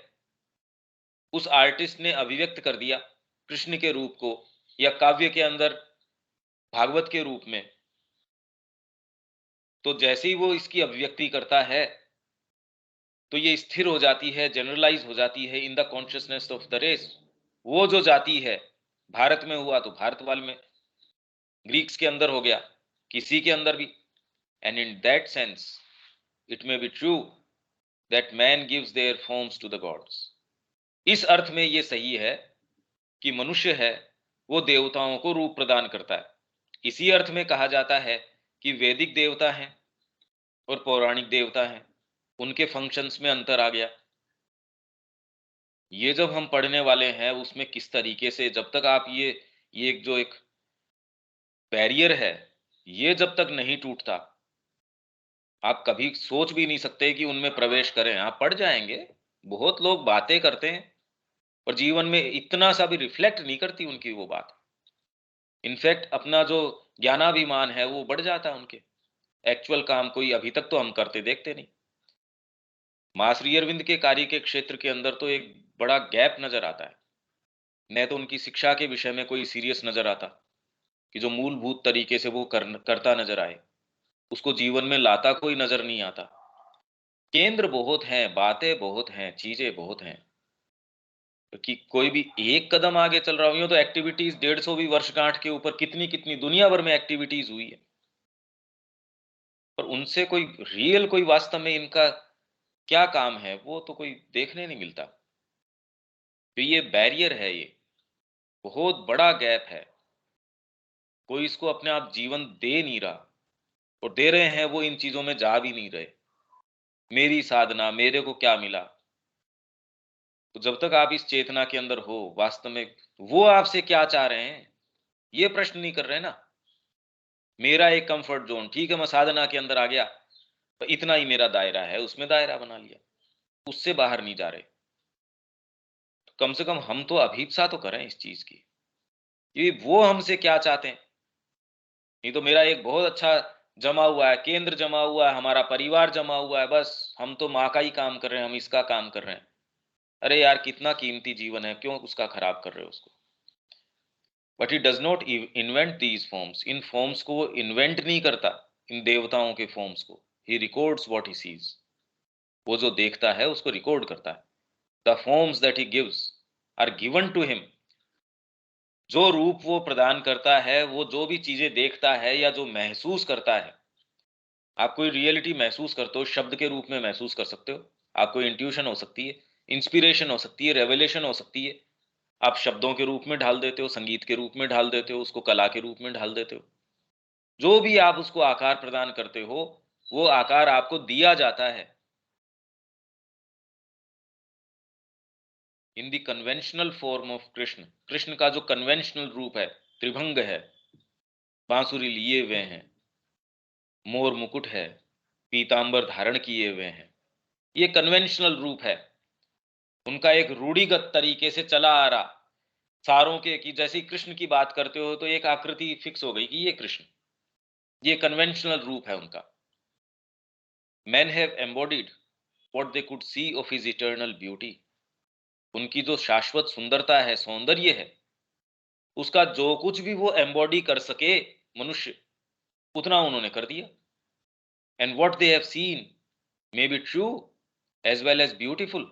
उस आर्टिस्ट ने अभिव्यक्त कर दिया कृष्ण के रूप को, या काव्य के अंदर भागवत के रूप में, तो जैसे ही वो इसकी अभिव्यक्ति करता है तो ये स्थिर हो जाती है, जनरलाइज हो जाती है in the consciousness of the race. वो जो जाती है, भारत में हुआ तो भारत वाले में, ग्रीक्स के अंदर हो गया, किसी के अंदर भी। And in that sense it may be true that man gives their forms to the gods. इस अर्थ में ये सही है कि मनुष्य है वो देवताओं को रूप प्रदान करता है। इसी अर्थ में कहा जाता है कि वैदिक देवता हैं और पौराणिक देवता हैं, उनके फंक्शंस में अंतर आ गया। ये जब हम पढ़ने वाले हैं उसमें किस तरीके से, जब तक आप ये जो एक बैरियर है, ये जब तक नहीं टूटता, आप कभी सोच भी नहीं सकते कि उनमें प्रवेश करें। आप पढ़ जाएंगे, बहुत लोग बातें करते हैं और जीवन में इतना सा भी रिफ्लेक्ट नहीं करती उनकी वो बात। इनफैक्ट अपना जो ज्ञानाभिमान है वो बढ़ जाता है उनके। एक्चुअल काम कोई अभी तक तो हम करते देखते नहीं। मां श्री अरविंद के कार्य के क्षेत्र के अंदर तो एक बड़ा गैप नजर आता है। न तो उनकी शिक्षा के विषय में कोई सीरियस नजर आता कि जो मूलभूत तरीके से वो करता नजर आए, उसको जीवन में लाता कोई नजर नहीं आता। केंद्र बहुत हैं, बातें बहुत हैं, चीजें बहुत हैं, कि कोई भी एक कदम आगे चल रहा हो। तो एक्टिविटीज 150वीं वर्षगांठ के ऊपर कितनी कितनी दुनिया भर में एक्टिविटीज हुई है, पर उनसे कोई रियल, कोई वास्तव में इनका क्या काम है वो तो कोई देखने नहीं मिलता। तो ये बैरियर है, ये बहुत बड़ा गैप है। कोई इसको अपने आप जीवन दे नहीं रहा, और दे रहे हैं वो इन चीजों में जा भी नहीं रहे। मेरी साधना, मेरे को क्या मिला। तो जब तक आप इस चेतना के अंदर हो, वास्तव में वो आपसे क्या चाह रहे हैं ये प्रश्न नहीं कर रहे ना। मेरा एक कंफर्ट जोन, ठीक है, मैं साधना के अंदर आ गया तो इतना ही मेरा दायरा है, उसमें दायरा बना लिया, उससे बाहर नहीं जा रहे। तो कम से कम हम तो अभीप्सा तो करें इस चीज की, ये वो हमसे क्या चाहते हैं। नहीं तो मेरा एक बहुत अच्छा जमा हुआ है, केंद्र जमा हुआ है, हमारा परिवार जमा हुआ है, बस हम तो माँ का ही काम कर रहे हैं, हम इसका काम कर रहे हैं। अरे यार, कितना कीमती जीवन है, क्यों उसका खराब कर रहे हो उसको। But he does not invent these forms, in forms को वो इन्वेंट नहीं करता, इन देवताओं के फॉर्म्स को। He records what he sees, वो जो देखता है उसको रिकॉर्ड करता है। The forms that he gives are given to him, जो रूप वो प्रदान करता है, वो जो भी चीजें देखता है या जो महसूस करता है। आप कोई रियलिटी महसूस करते हो, शब्द के रूप में महसूस कर सकते हो। आपको इंट्यूशन हो सकती है, इंस्पिरेशन हो सकती है, रेवलेशन हो सकती है। आप शब्दों के रूप में ढाल देते हो, संगीत के रूप में ढाल देते हो, उसको कला के रूप में ढाल देते हो। जो भी आप उसको आकार प्रदान करते हो, वो आकार आपको दिया जाता है in the conventional form of Krishna. Krishna का जो कन्वेंशनल रूप है, त्रिभंग है, बांसुरी लिए हुए हैं, मोर मुकुट है, पीतांबर धारण किए हुए हैं, ये कन्वेंशनल रूप है उनका, एक रूढ़िगत तरीके से चला आ रहा। सारों के कि जैसे ही कृष्ण की बात करते हो तो एक आकृति फिक्स हो गई कि ये कृष्ण, ये कन्वेंशनल रूप है उनका। Men have embodied what they could see of his eternal beauty, उनकी जो शाश्वत सुंदरता है, सौंदर्य है, उसका जो कुछ भी वो एम्बॉडी कर सके मनुष्य, उतना उन्होंने कर दिया। And what they have seen may be true as well as beautiful,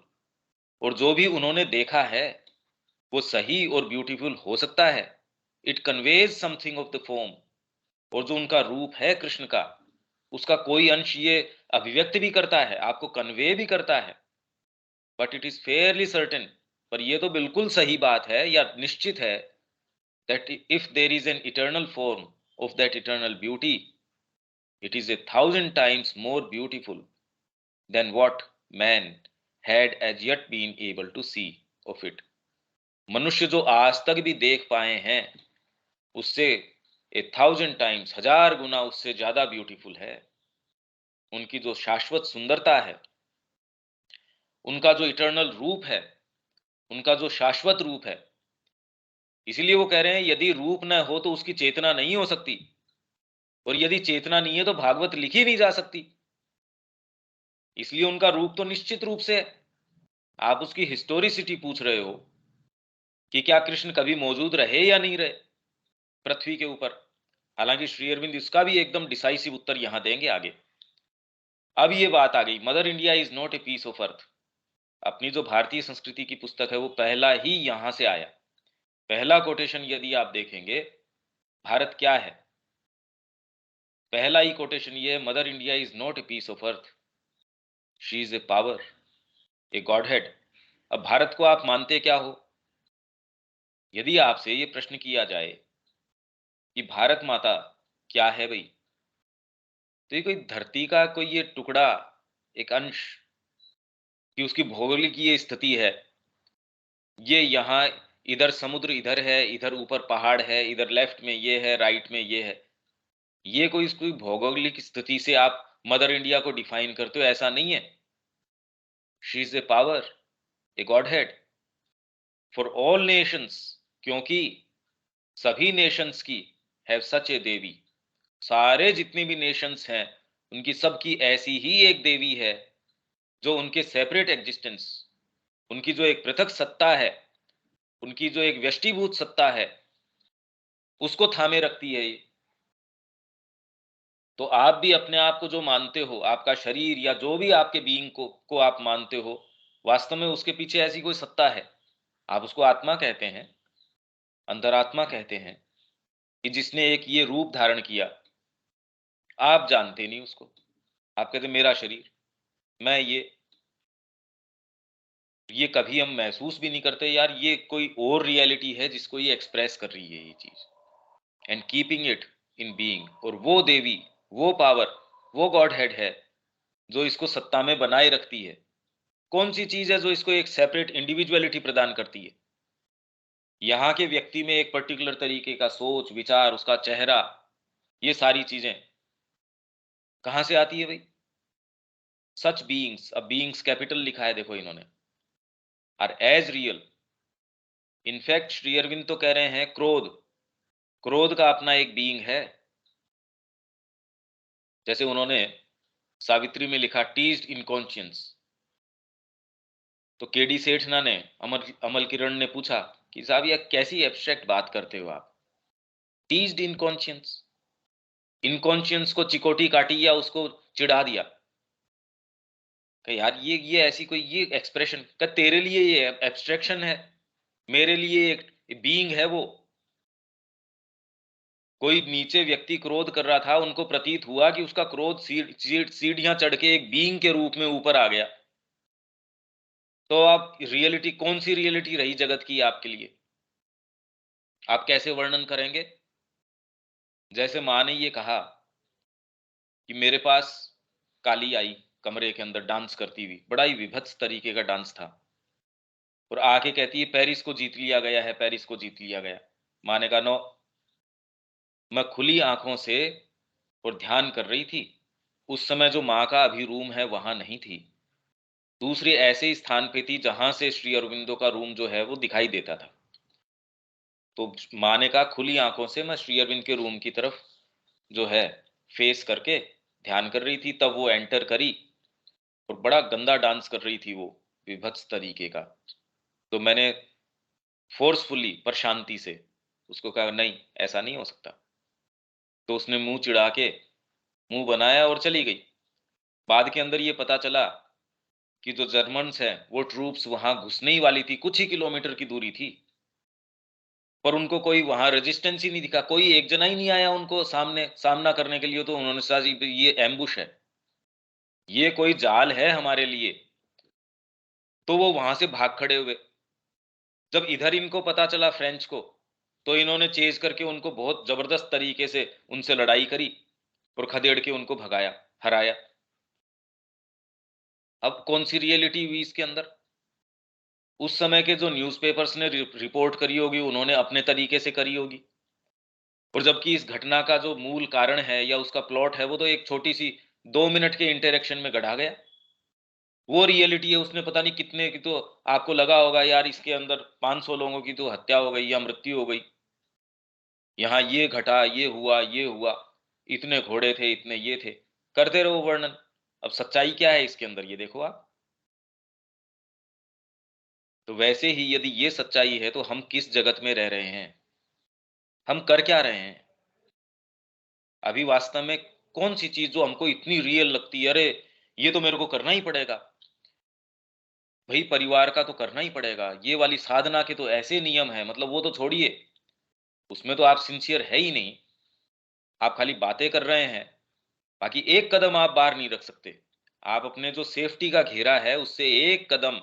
और जो भी उन्होंने देखा है वो सही और ब्यूटीफुल हो सकता है। It conveys something of the form, और जो उनका रूप है कृष्ण का, उसका कोई अंश ये अभिव्यक्त भी करता है, आपको कन्वे भी करता है। But it is fairly certain, पर ये तो बिल्कुल सही बात है या निश्चित है, that if there is an eternal form of that eternal beauty, it is 1,000 times more beautiful than what man had as yet been able to see of it। मनुष्य जो आज तक भी देख पाए हैं, उससे 1,000 times, 1000 गुना उससे ज्यादा ब्यूटीफुल है। उनकी जो शाश्वत सुंदरता है, उनका जो इटर्नल रूप है, उनका जो शाश्वत रूप है। इसीलिए वो कह रहे हैं यदि रूप न हो तो उसकी चेतना नहीं हो सकती, और यदि चेतना नहीं है तो भागवत लिखी नहीं जा सकती। इसलिए उनका रूप तो निश्चित रूप से है। आप उसकी हिस्टोरिसिटी पूछ रहे हो कि क्या कृष्ण कभी मौजूद रहे या नहीं रहे पृथ्वी के ऊपर। हालांकि श्री अरविंद इसका भी एकदम डिसाइसिव उत्तर यहां देंगे आगे। अब ये बात आ गई, mother India is not a piece of earth. अपनी जो भारतीय संस्कृति की पुस्तक है वो पहला ही यहां से आया। पहला कोटेशन यदि आप देखेंगे, भारत क्या है, पहला ही कोटेशन ये है, mother India is not a piece of earth, she is a power, a godhead. अब भारत को आप मानते क्या हो। यदि आपसे ये प्रश्न किया जाए कि भारत माता क्या है भाई, तो ये कोई धरती का कोई ये टुकड़ा, एक अंश, कि उसकी भौगोलिक ये स्थिति है, ये यहाँ इधर समुद्र इधर है, इधर ऊपर पहाड़ है, इधर लेफ्ट में ये है, राइट में ये है, ये कोई इसको भौगोलिक स्थिति से आप मदर इंडिया को डिफाइन करते हो, ऐसा नहीं है। She is a power, a God head for all Nations, क्योंकि सभी नेशंस की हैव सच ए देवी, सारे जितने भी नेशंस हैं उनकी सबकी ऐसी ही एक देवी है, जो उनके सेपरेट एग्जिस्टेंस, उनकी जो एक पृथक सत्ता है, उनकी जो एक व्यष्टिभूत सत्ता है, उसको थामे रखती है ये। तो आप भी अपने आप को जो मानते हो, आपका शरीर या जो भी आपके बीइंग को आप मानते हो, वास्तव में उसके पीछे ऐसी कोई सत्ता है। आप उसको आत्मा कहते हैं, अंतरात्मा कहते हैं, कि जिसने एक ये रूप धारण किया। आप जानते नहीं उसको, आप कहते मेरा शरीर, मैं ये। ये कभी हम महसूस भी नहीं करते यार ये कोई और रियलिटी है जिसको ये एक्सप्रेस कर रही है ये चीज, and keeping it in being. और वो देवी, वो पावर, वो गॉड हेड है जो इसको सत्ता में बनाए रखती है। कौन सी चीज है जो इसको एक सेपरेट इंडिविजुअलिटी प्रदान करती है? यहाँ के व्यक्ति में एक पर्टिकुलर तरीके का सोच विचार, उसका चेहरा, ये सारी चीजें कहां से आती है भाई? सच बीइंग्स, अब बीइंग्स कैपिटल लिखा है देखो इन्होंने, are as real. In fact Shri Aurobindo तो कह रहे हैं क्रोध, क्रोध का अपना एक बीइंग है। जैसे उन्होंने सावित्री में लिखा टीज्ड इनकॉन्शियंस। तो केडी सेठना ने, अमल किरण ने पूछा कि साहब यह कैसी एब्स्ट्रैक्ट बात करते हो आप? टीज्ड इनकॉन्शियंस, इनकॉन्शियंस को चिकोटी काटी या उसको चिढ़ा दिया कि यार ये ऐसी कोई ये एक्सप्रेशन का तेरे लिए ये एब्स्ट्रैक्शन है, मेरे लिए एक बीइंग है वो। कोई नीचे व्यक्ति क्रोध कर रहा था, उनको प्रतीत हुआ कि उसका क्रोध सीढ़ियां चढ़ के एक बीइंग के रूप में ऊपर आ गया। तो आप रियलिटी, कौन सी रियलिटी रही जगत की आपके लिए? आप कैसे वर्णन करेंगे? जैसे माँ ने ये कहा कि मेरे पास काली आई कमरे के अंदर डांस करती हुई, बड़ा ही विभत्स तरीके का डांस था, और आके कहती है पेरिस को जीत लिया गया है, पेरिस को जीत लिया गया। माँ ने कहा नो, मैं खुली आंखों से और ध्यान कर रही थी। उस समय जो माँ का अभी रूम है वहां नहीं थी, दूसरे ऐसे ही स्थान पे थी जहां से श्री अरविंदो का रूम जो है वो दिखाई देता था। तो माँ ने कहा खुली आंखों से मैं श्री अरविंद के रूम की तरफ जो है फेस करके ध्यान कर रही थी, तब वो एंटर करी और बड़ा गंदा डांस कर रही थी वो, विभत्स तरीके का। तो मैंने फोर्सफुली पर शांति से उसको कहा नहीं ऐसा नहीं हो सकता। तो उसने मुंह चिढ़ा के मुंह बनाया और चली गई। बाद के अंदर ये पता चला कि जो जर्मन्स हैं वो ट्रूप्स वहां घुसने ही वाली थी, कुछ ही किलोमीटर की दूरी थी, पर उनको कोई वहां रेजिस्टेंस ही नहीं दिखा, कोई एक जना ही नहीं आया उनको सामना करने के लिए। तो उन्होंने सोचा जी ये एम्बुश है, ये कोई जाल है हमारे लिए। तो वो वहां से भाग खड़े हुए। जब इधर इनको पता चला फ्रेंच को, तो इन्होंने चेज करके उनको बहुत जबरदस्त तरीके से उनसे लड़ाई करी और खदेड़ के उनको भगाया, हराया। अब कौन सी रियलिटी हुई इसके अंदर? उस समय के जो न्यूज़पेपर्स ने रिपोर्ट करी होगी उन्होंने अपने तरीके से करी होगी, और जबकि इस घटना का जो मूल कारण है या उसका प्लॉट है वो तो एक छोटी सी 2 मिनट के इंटरेक्शन में गढ़ा गया। वो रियलिटी है, उसने पता नहीं कितने की, तो आपको लगा होगा यार इसके अंदर 500 लोगों की तो हत्या हो गई या मृत्यु हो गई, यहाँ ये घटा, ये हुआ, ये हुआ, इतने घोड़े थे, इतने ये थे, करते रहो वर्णन। अब सच्चाई क्या है इसके अंदर ये देखो आप। तो वैसे ही यदि ये सच्चाई है तो हम किस जगत में रह रहे हैं, हम कर क्या रहे हैं अभी वास्तव में? कौन सी चीज जो हमको इतनी रियल लगती है, अरे ये तो मेरे को करना ही पड़ेगा भाई, परिवार का तो करना ही पड़ेगा, ये वाली साधना के तो ऐसे नियम है, मतलब वो तो छोड़िए, उसमें तो आप सिंसियर है ही नहीं, आप खाली बातें कर रहे हैं, बाकी एक कदम आप बाहर नहीं रख सकते। आप अपने जो सेफ्टी का घेरा है उससे एक कदम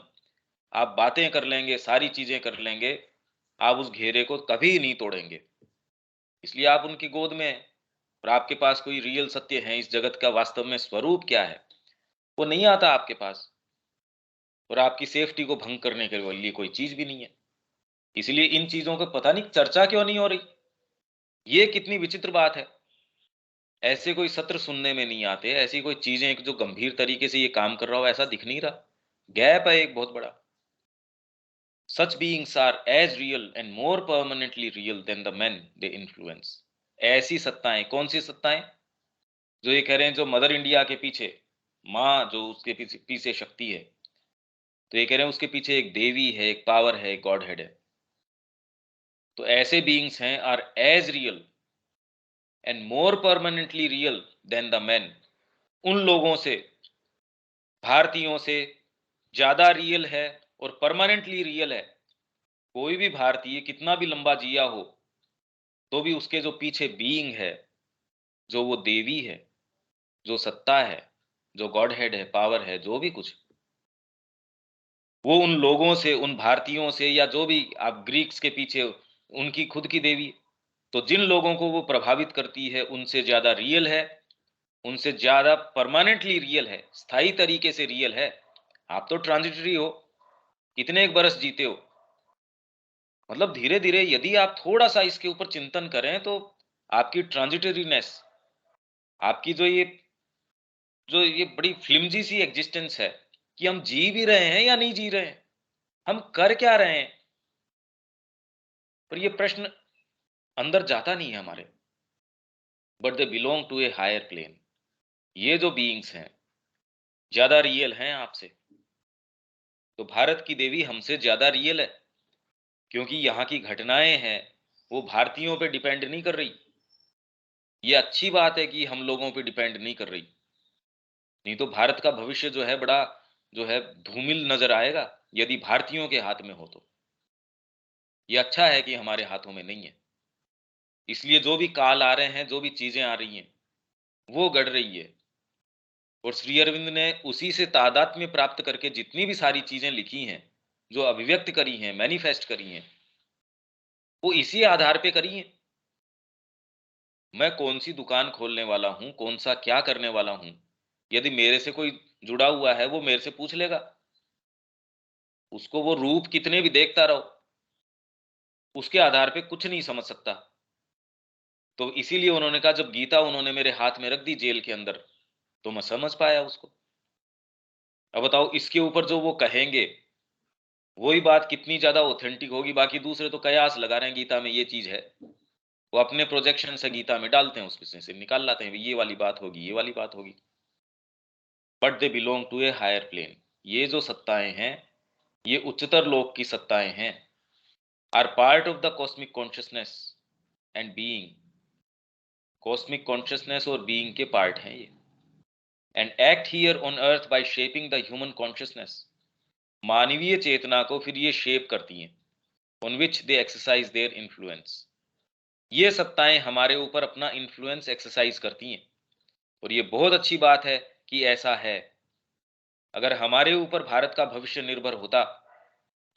आप बातें कर लेंगे, सारी चीजें कर लेंगे, आप उस घेरे को कभी नहीं तोड़ेंगे। इसलिए आप उनकी गोद में हैं। और आपके पास कोई रियल सत्य है, इस जगत का वास्तव में स्वरूप क्या है, वो नहीं आता आपके पास। और आपकी सेफ्टी को भंग करने के लिए कोई चीज भी नहीं है। इसलिए इन चीजों को पता नहीं चर्चा क्यों नहीं हो रही, ये कितनी विचित्र बात है। ऐसे कोई सत्र सुनने में नहीं आते, ऐसी कोई चीजें जो गंभीर तरीके से ये काम कर रहा हो ऐसा दिख नहीं रहा। गैप है एक बहुत बड़ा। Such beings are as real and more permanently real than the men they influence. ऐसी सत्ताएं, कौन सी सत्ताएं? जो ये कह रहे हैं जो मदर इंडिया के पीछे, माँ जो उसके पीछे पीछे शक्ति है, तो ये कह रहे हैं उसके पीछे एक देवी है, एक पावर है, एक गॉड हेड है। तो ऐसे बीइंग्स हैं are as real and more permanently real than the men। उन लोगों से, भारतीयों से ज्यादा रियल है और परमानेंटली रियल है। कोई भी भारतीय कितना भी लंबा जिया हो तो भी उसके जो पीछे बीइंग है, जो वो देवी है, जो सत्ता है, जो गॉड हेड है, पावर है, जो भी कुछ, वो उन लोगों से, उन भारतीयों से, या जो भी आप ग्रीक्स के पीछे, उनकी खुद की देवी है। तो जिन लोगों को वो प्रभावित करती है उनसे ज्यादा रियल है, उनसे ज्यादा परमानेंटली रियल है, स्थायी तरीके से रियल है। आप तो ट्रांजिटरी हो, कितने एक बरस जीते हो। मतलब धीरे धीरे यदि आप थोड़ा सा इसके ऊपर चिंतन करें तो आपकी ट्रांजिटरीनेस, आपकी जो ये बड़ी फ्लिमजी सी एग्जिस्टेंस है कि हम जी भी रहे हैं या नहीं जी रहे हैं, हम कर क्या रहे हैं, पर ये प्रश्न अंदर जाता नहीं है हमारे। But they belong to a higher plane. ये जो बीइंग्स हैं ज्यादा रियल हैं आपसे। तो भारत की देवी हमसे ज्यादा रियल है, क्योंकि यहाँ की घटनाएं हैं वो भारतीयों पे डिपेंड नहीं कर रही। ये अच्छी बात है कि हम लोगों पे डिपेंड नहीं कर रही, नहीं तो भारत का भविष्य जो है बड़ा जो है धूमिल नजर आएगा यदि भारतीयों के हाथ में हो तो। ये अच्छा है कि हमारे हाथों में नहीं है। इसलिए जो भी काल आ रहे हैं, जो भी चीजें आ रही हैं, वो गढ़ रही है। और श्री अरविंद ने उसी से तादात्म्य प्राप्त करके जितनी भी सारी चीजें लिखी हैं, जो अभिव्यक्त करी हैं, मैनिफेस्ट करी हैं, वो इसी आधार पे करी हैं। मैं कौन सी दुकान खोलने वाला हूं, कौन सा क्या करने वाला हूं, यदि मेरे से कोई जुड़ा हुआ है वो मेरे से पूछ लेगा। उसको वो रूप कितने भी देखता रहो, उसके आधार पे कुछ नहीं समझ सकता। तो इसीलिए उन्होंने कहा, जब गीता उन्होंने मेरे हाथ में रख दी जेल के अंदर, तो मैं समझ पाया उसको। अब बताओ इसके ऊपर जो वो कहेंगे वही बात कितनी ज्यादा ऑथेंटिक होगी। बाकी दूसरे तो कयास लगा रहे हैं गीता में ये चीज है, वो अपने प्रोजेक्शन से गीता में डालते हैं, उसमें से निकाल लाते हैं ये वाली बात होगी, ये वाली बात होगी। But they belong to a higher plane. ये जो सत्ताएं हैं, ये उच्चतर लोक की सत्ताएं हैं, are part of the cosmic consciousness and being. Cosmic consciousness और बीइंग के पार्ट हैं ये, and act here on earth by shaping the human consciousness. मानवीय चेतना को फिर ये शेप करती हैं, on which they exercise their influence. ये सत्ताएं हमारे ऊपर अपना इन्फ्लुएंस एक्सरसाइज करती हैं। और ये बहुत अच्छी बात है कि ऐसा है। अगर हमारे ऊपर भारत का भविष्य निर्भर होता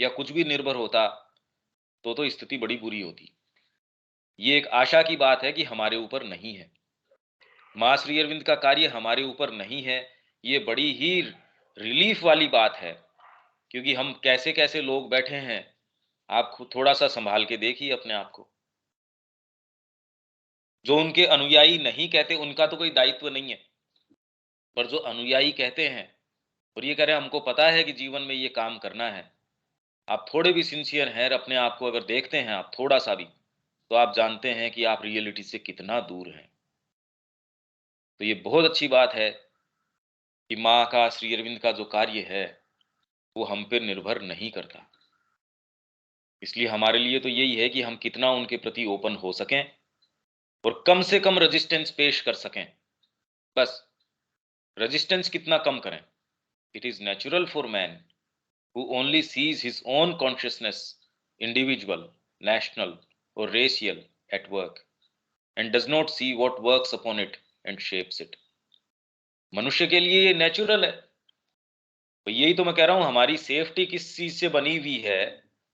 या कुछ भी निर्भर होता तो स्थिति बड़ी बुरी होती। ये एक आशा की बात है कि हमारे ऊपर नहीं है, मां श्री अरविंद का कार्य हमारे ऊपर नहीं है। ये बड़ी ही रिलीफ वाली बात है, क्योंकि हम कैसे कैसे लोग बैठे हैं। आप खुद थोड़ा सा संभाल के देखिए अपने आप को। जो उनके अनुयायी नहीं कहते उनका तो कोई दायित्व नहीं है, पर जो अनुयायी कहते हैं और ये कह रहे हैं हमको पता है कि जीवन में ये काम करना है, आप थोड़े भी सिंसियर हैं अपने आप को अगर देखते हैं आप थोड़ा सा भी, तो आप जानते हैं कि आप रियलिटी से कितना दूर हैं। तो ये बहुत अच्छी बात है कि माँ का, श्री अरविंद का जो कार्य है वो हम पे निर्भर नहीं करता। इसलिए हमारे लिए तो यही है कि हम कितना उनके प्रति ओपन हो सकें और कम से कम रेजिस्टेंस पेश कर सकें। बस रेजिस्टेंस कितना कम करें। It is natural for man who only sees his own consciousness, individual, national, or racial, at work, and does not see what works upon it and shapes it. मनुष्य के लिए ये नेचुरल है। तो यही तो मैं कह रहा हूं, हमारी सेफ्टी किस चीज से बनी हुई है।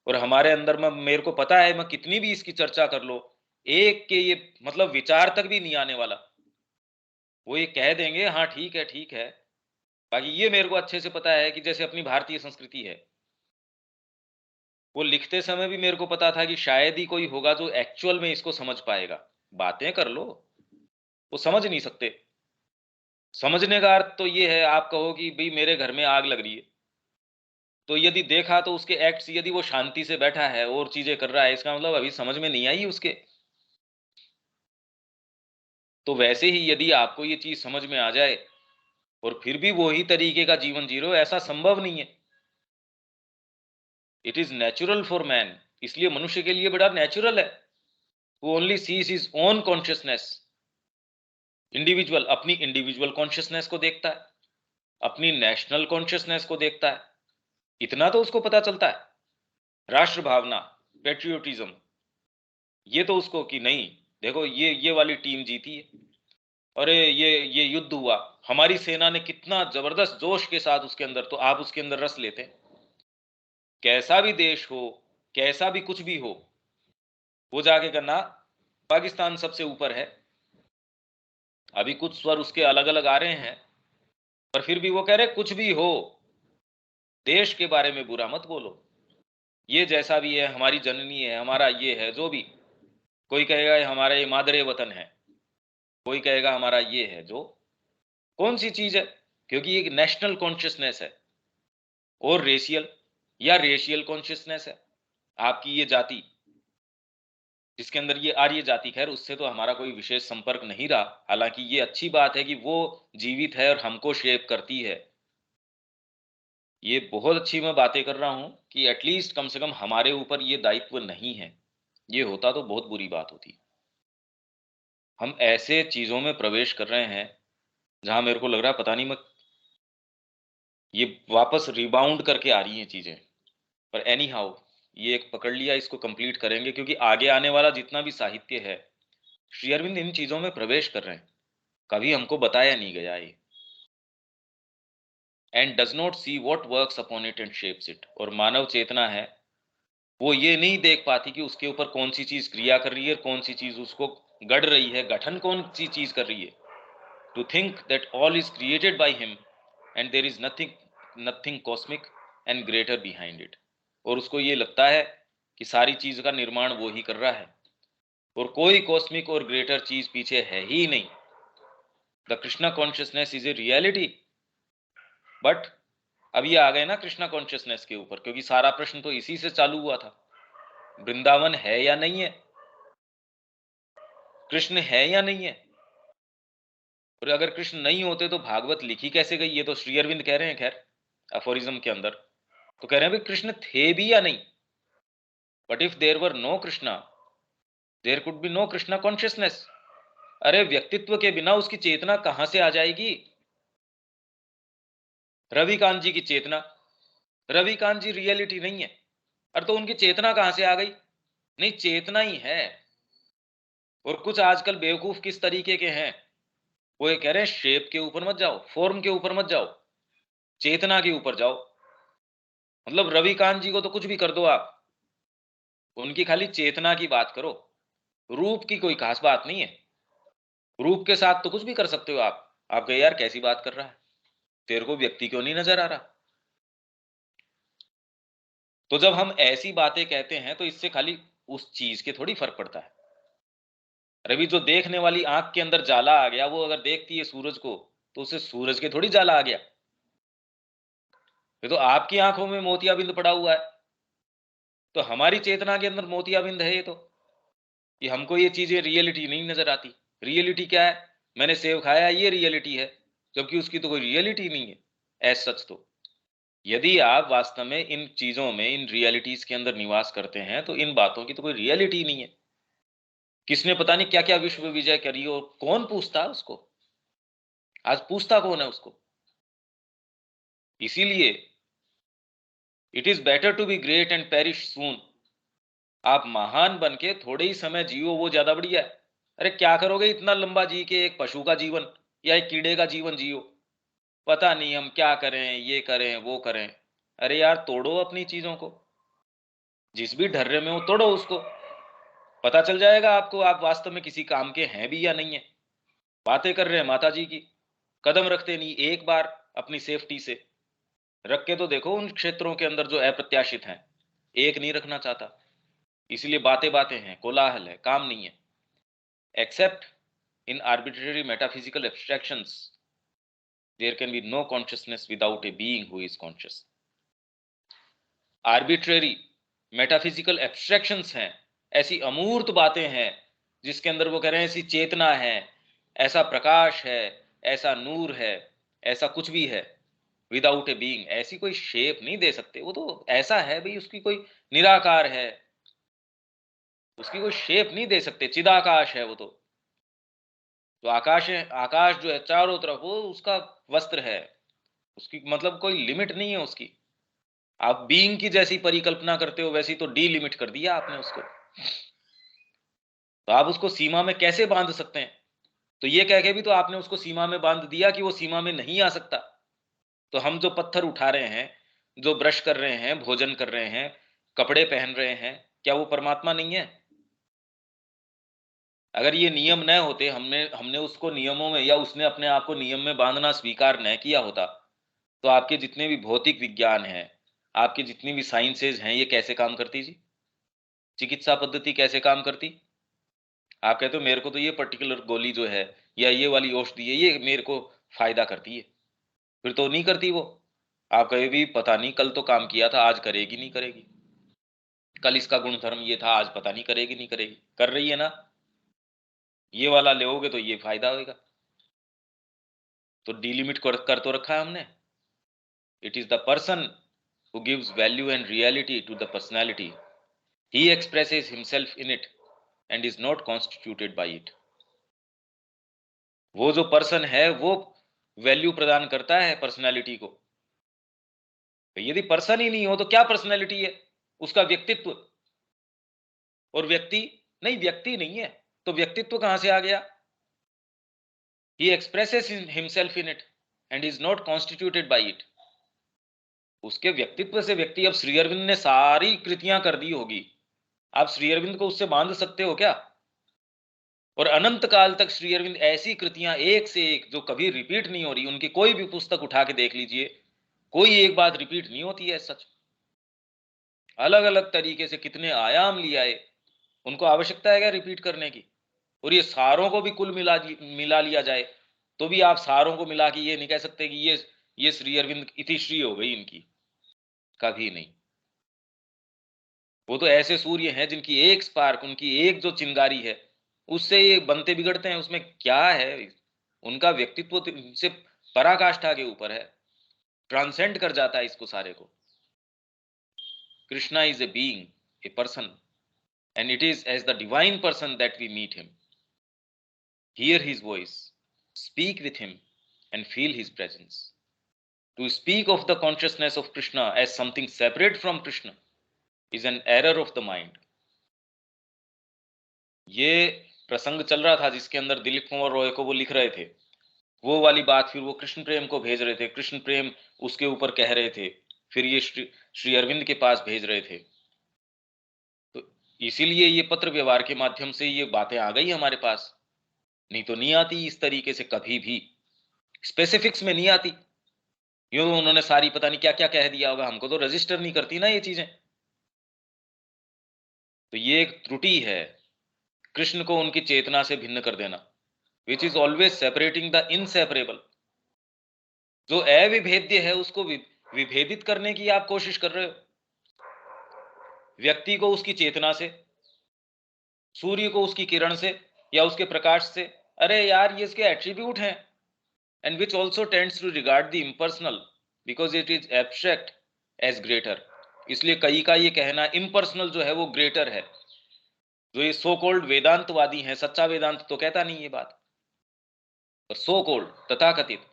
और हमारे अंदर में मेरे को पता है, मैं कितनी भी इसकी चर्चा कर लो, एक के ये मतलब विचार तक भी नहीं आने वाला। वो ये कह देंगे हाँ ठीक है ठीक है। बाकी ये मेरे को अच्छे से पता है कि जैसे अपनी भारतीय संस्कृति है, वो लिखते समय भी मेरे को पता था कि शायद ही कोई होगा जो एक्चुअल में इसको समझ पाएगा। बातें कर लो, वो समझ नहीं सकते। समझने का अर्थ तो ये है, आप कहो कि भाई मेरे घर में आग लग रही है, तो यदि देखा तो उसके एक्ट्स, यदि वो शांति से बैठा है और चीजें कर रहा है, इसका मतलब अभी समझ में नहीं आई उसके। तो वैसे ही यदि आपको ये चीज समझ में आ जाए और फिर भी वही तरीके का जीवन जी रहे हो, ऐसा संभव नहीं है। It is natural for man, इसलिए मनुष्य के लिए बड़ा नेचुरल है। वो only sees his own consciousness. Individual अपनी इंडिविजुअल कॉन्शियसनेस को देखता है, अपनी नेशनल कॉन्शियसनेस को देखता है। इतना तो उसको पता चलता है। राष्ट्र भावना, पेट्रियोटिज्म, ये तो उसको कि नहीं देखो ये वाली टीम जीती है, अरे ये युद्ध हुआ, हमारी सेना ने कितना जबरदस्त जोश के साथ उसके अंदर, तो आप उसके अंदर रस लेते हैं। कैसा भी देश हो, कैसा भी कुछ भी हो, वो जाके करना पाकिस्तान सबसे ऊपर है। अभी कुछ स्वर उसके अलग अलग आ रहे हैं, पर फिर भी वो कह रहे कुछ भी हो, देश के बारे में बुरा मत बोलो। ये जैसा भी है, हमारी जननी है, हमारा ये है, जो भी, कोई कहेगा ये हमारा ये मादरे वतन है, कोई कहेगा हमारा ये है, जो कौन सी चीज है? क्योंकि एक नेशनल कॉन्शियसनेस है और रेशियल या रेशियल कॉन्शियसनेस है। आपकी ये जाति, जिसके अंदर ये आर्य जाति, खैर उससे तो हमारा कोई विशेष संपर्क नहीं रहा, हालांकि ये अच्छी बात है कि वो जीवित है और हमको शेप करती है। ये बहुत अच्छी मैं बातें कर रहा हूं कि एटलीस्ट कम से कम हमारे ऊपर ये दायित्व नहीं है। ये होता तो बहुत बुरी बात होती। हम ऐसे चीजों में प्रवेश कर रहे हैं जहां मेरे को लग रहा है पता नहीं मैं, ये वापस रिबाउंड करके आ रही हैं चीजें। पर एनी हाउ, ये एक पकड़ लिया, इसको कंप्लीट करेंगे, क्योंकि आगे आने वाला जितना भी साहित्य है, श्री अरविंद इन चीजों में प्रवेश कर रहे हैं, कभी हमको बताया नहीं गया ये। And does not see what works upon it and shapes it. और मानव चेतना है, वो ये नहीं देख पाती कि उसके ऊपर कौन सी चीज क्रिया कर रही है, कौन सी चीज उसको गढ़ रही है, गठन कौन सी चीज कर रही है। To think that all is created by him and there is nothing cosmic and greater behind it. और उसको ये लगता है कि सारी चीज का निर्माण वो ही कर रहा है और कोई कॉस्मिक और ग्रेटर चीज पीछे है ही नहीं। The Krishna consciousness is a reality. But अब ये आ गए ना कृष्णा कॉन्शियसनेस के ऊपर, क्योंकि सारा प्रश्न तो इसी से चालू हुआ था। वृंदावन है या नहीं है, कृष्ण है या नहीं है। और अगर कृष्ण नहीं होते तो भागवत लिखी कैसे गई? ये तो श्री अरविंद कह रहे हैं, खैर अफोरिज्म के अंदर तो कह रहे हैं भाई कृष्ण थे भी या नहीं। But if there were no Krishna, there could be no Krishna consciousness. अरे व्यक्तित्व के बिना उसकी चेतना कहां से आ जाएगी? रविकांत जी की चेतना, रविकांत जी रियलिटी नहीं है, अरे तो उनकी चेतना कहां से आ गई? नहीं, चेतना ही है। और कुछ आजकल बेवकूफ किस तरीके के हैं, वो ये कह रहे हैं शेप के ऊपर मत जाओ, फॉर्म के ऊपर मत जाओ, चेतना के ऊपर जाओ। मतलब रविकांत जी को तो कुछ भी कर दो आप, उनकी खाली चेतना की बात करो, रूप की कोई खास बात नहीं है। रूप के साथ तो कुछ भी कर सकते हो आप कहे यार कैसी बात कर रहा है, तेरे को व्यक्ति क्यों नहीं नजर आ रहा? तो जब हम ऐसी बातें कहते हैं तो इससे खाली उस चीज के थोड़ी फर्क पड़ता है। रवि जो देखने वाली आंख के अंदर जाला आ गया, वो अगर देखती है सूरज को तो उसे सूरज के थोड़ी जाला आ गया। ये तो आपकी आंखों में मोतियाबिंद पड़ा हुआ है, तो हमारी चेतना के अंदर मोतियाबिंद है। ये तो कि हमको ये चीजें रियलिटी नहीं नजर आती। रियलिटी क्या है? मैंने सेव खाया, ये रियलिटी है, जबकि उसकी तो कोई रियलिटी नहीं है एज सच। तो यदि आप वास्तव में इन चीजों में, इन रियलिटीज के अंदर निवास करते हैं, तो इन बातों की तो कोई रियलिटी नहीं है। किसने पता नहीं क्या क्या विश्व विजय करी, और कौन पूछता उसको? आज पूछता कौन है उसको? इसीलिए it is better to be great and perish soon. आप महान बन के थोड़े ही समय जियो, वो ज्यादा बढ़िया है। अरे क्या करोगे इतना लंबा जी के एक पशु का जीवन या एक कीड़े का जीवन जियो? पता नहीं हम क्या करें, ये करें वो करें। अरे यार तोड़ो अपनी चीजों को, जिस भी ढर्रे में हो तोड़ो उसको, पता चल जाएगा आपको आप वास्तव में किसी काम के हैं भी या नहीं है। बातें कर रहे हैं माता जी की, कदम रखते नहीं एक बार अपनी सेफ्टी से। रख के तो देखो उन क्षेत्रों के अंदर जो अप्रत्याशित हैं, एक नहीं रखना चाहता, इसलिए बातें बातें हैं, कोलाहल है, काम नहीं है। Except in arbitrary metaphysical abstractions there can be no consciousness without a being who is conscious. Arbitrary metaphysical abstractions हैं, ऐसी अमूर्त बातें हैं जिसके अंदर वो कह रहे हैं ऐसी चेतना है, ऐसा प्रकाश है, ऐसा नूर है, ऐसा कुछ भी है, विदाउट ए बीइंग। ऐसी कोई शेप नहीं दे सकते, वो तो ऐसा है भाई, उसकी कोई निराकार है, उसकी कोई शेप नहीं दे सकते, चिदाकाश है वो तो आकाश है, आकाश जो है चारों तरफ वो उसका वस्त्र है, उसकी मतलब कोई लिमिट नहीं है उसकी। आप बीइंग की जैसी परिकल्पना करते हो वैसी तो डीलिमिट कर दिया आपने उसको, तो आप उसको सीमा में कैसे बांध सकते हैं? तो ये कह के भी तो आपने उसको सीमा में बांध दिया कि वो सीमा में नहीं आ सकता। तो हम जो पत्थर उठा रहे हैं, जो ब्रश कर रहे हैं, भोजन कर रहे हैं, कपड़े पहन रहे हैं, क्या वो परमात्मा नहीं है? अगर ये नियम न होते, हमने उसको नियमों में, या उसने अपने आप को नियम में बांधना स्वीकार न किया होता, तो आपके जितने भी भौतिक विज्ञान हैं, आपकी जितनी भी साइंसेज हैं, ये कैसे काम करती जी? चिकित्सा पद्धति कैसे काम करती? आप कहते हो मेरे को तो ये पर्टिकुलर गोली जो है, या ये वाली औषधि है, ये मेरे को फायदा करती है। फिर तो नहीं करती वो। आप कहे भी पता नहीं, कल तो काम किया था, आज करेगी नहीं करेगी। कल इसका गुणधर्म ये था, आज पता नहीं करेगी नहीं करेगी। कर रही है ना? ये वाला लोगे तो ये फायदा होगा। तो डिलिमिट कर तो रखा है हमने। It is the person who gives value and reality to the personality. He expresses himself in it and is not constituted by it. वो जो पर्सन है वो वैल्यू प्रदान करता है पर्सनालिटी को। यदि पर्सन ही नहीं हो तो क्या पर्सनालिटी है? उसका व्यक्तित्व। और व्यक्ति नहीं है, तो व्यक्तित्व कहां से आ गया? He expresses himself in it and is not constituted by it. उसके व्यक्तित्व से व्यक्ति। अब श्री अरविंद ने सारी कृतियां कर दी होगी, आप श्री अरविंद को उससे बांध सकते हो क्या? और अनंत काल तक श्री अरविंद ऐसी कृतियां एक से एक जो कभी रिपीट नहीं हो रही, उनकी कोई भी पुस्तक उठा के देख लीजिए, कोई एक बात रिपीट नहीं होती है। सच अलग अलग तरीके से कितने आयाम लिए आए, उनको आवश्यकता है क्या रिपीट करने की? और ये सारों को भी कुल मिला लिया जाए तो भी आप सारों को मिला के ये नहीं कह सकते कि ये श्री अरविंद इतिश्री हो गई इनकी। कभी नहीं। वो तो ऐसे सूर्य हैं जिनकी एक स्पार्क, उनकी एक जो चिंगारी है, उससे ये बनते बिगड़ते हैं। उसमें क्या है? उनका व्यक्तित्व से पराकाष्ठा के ऊपर है, ट्रांसेंड कर जाता है इसको सारे को। Krishna is a being, a person, and it is as the divine person that we meet him, hear his voice, speak with him and feel his presence. To speak of the consciousness of Krishna as something separate from Krishna is an error of the mind. ये प्रसंग चल रहा था जिसके अंदर दिलीप कुमार रॉय को वो लिख रहे थे, वो वाली बात फिर वो कृष्ण प्रेम को भेज रहे थे, कृष्ण प्रेम उसके ऊपर कह रहे थे, फिर ये श्री अरविंद के पास भेज रहे थे। तो इसीलिए ये पत्र व्यवहार के माध्यम से ये बातें आ गई हमारे पास, नहीं तो नहीं आती इस तरीके से, कभी भी स्पेसिफिक्स में नहीं आती। यूं तो उन्होंने सारी पता नहीं क्या क्या कह दिया होगा, हमको तो रजिस्टर नहीं करती ना ये चीजें। तो ये एक त्रुटि है, कृष्ण को उनकी चेतना से भिन्न कर देना, which is always separating the inseparable. जो अविभेद्य है उसको विभेदित करने की आप कोशिश कर रहे हो, व्यक्ति को उसकी चेतना से, सूर्य को उसकी किरण से या उसके प्रकाश से। अरे यार, ये इसके एट्रीब्यूट हैं, and which also tends to regard the impersonal because it is abstract as greater. इसलिए कई का ये कहना impersonal जो है वो greater है। जो ये सो कॉल्ड वेदांतवादी हैं, सच्चा वेदांत तो कहता नहीं ये बात, पर सो कॉल्ड तथाकथित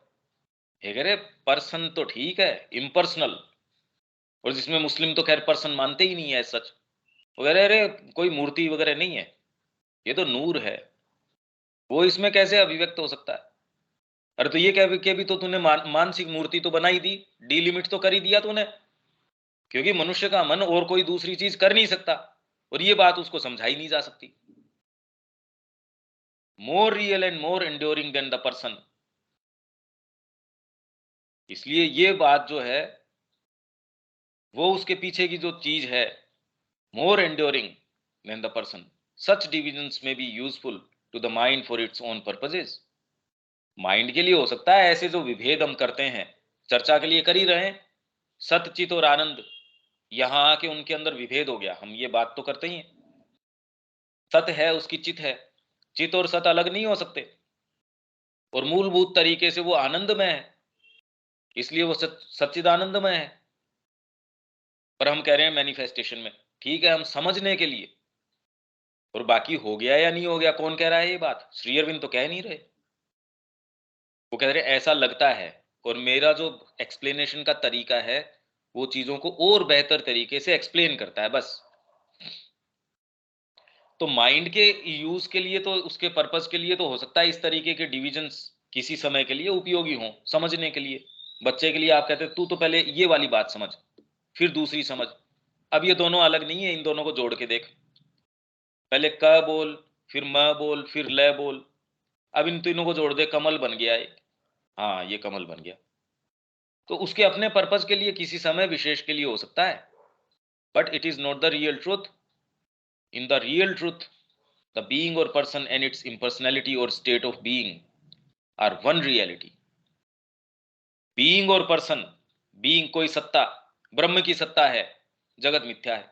है कह रहे पर्सन तो ठीक है, impersonal, और जिसमें मुस्लिम तो खैर पर्सन मानते ही नहीं है सच। वगैरह अरे कोई मूर्ति वगैरह नहीं है, ये तो नूर है, वो इसमें कैसे अभिव्यक्त हो सकता है? अरे तो ये कह के भी तो तूने मानसिक मूर्ति तो बनाई दी, डिलिमिट तो कर ही दिया तूने, क्योंकि मनुष्य का मन और कोई दूसरी चीज कर नहीं सकता, और ये बात उसको समझाई नहीं जा सकती। More real and more enduring than the person. इसलिए ये बात जो है वो उसके पीछे की जो चीज है, more enduring than the person, such divisions में be useful to the mind for its own purposes. Mind के लिए हो सकता है ऐसे जो विभेद हम करते हैं, चर्चा के लिए कर ही रहे हैं, सत चित और आनंद, यहां आके उनके अंदर विभेद हो गया, हम ये बात तो करते ही हैं। सत है उसकी चित है, चित और सत अलग नहीं हो सकते, और मूलभूत तरीके से वो आनंदमय है, इसलिए वो सच्चिदानंदमय है। पर हम कह रहे हैं मैनिफेस्टेशन में, ठीक है हम समझने के लिए, और बाकी हो गया या नहीं हो गया कौन कह रहा है ये बात? श्री अरविंद तो कह नहीं रहे, वो कह रहे ऐसा लगता है, और मेरा जो एक्सप्लेनेशन का तरीका है वो चीजों को और बेहतर तरीके से एक्सप्लेन करता है बस। तो माइंड के यूज के लिए तो, उसके पर्पस के लिए तो हो सकता है इस तरीके के डिविजन्स किसी समय के लिए उपयोगी हो, समझने के लिए। बच्चे के लिए आप कहते तू तो पहले ये वाली बात समझ, फिर दूसरी समझ। अब ये दोनों अलग नहीं है, इन दोनों को जोड़ के देख। पहले क बोल, फिर म बोल, फिर ल बोल। अब इन तीनों को जोड़ दे, कमल बन गया एक। हाँ, ये कमल बन गया। तो उसके अपने पर्पस के लिए किसी समय विशेष के लिए हो सकता है, but it is not the real truth. In the real truth, the being और पर्सन एंड इट्स impersonality और state of being are one reality. Being और पर्सन, बीइंग कोई सत्ता, ब्रह्म की सत्ता है, जगत मिथ्या है।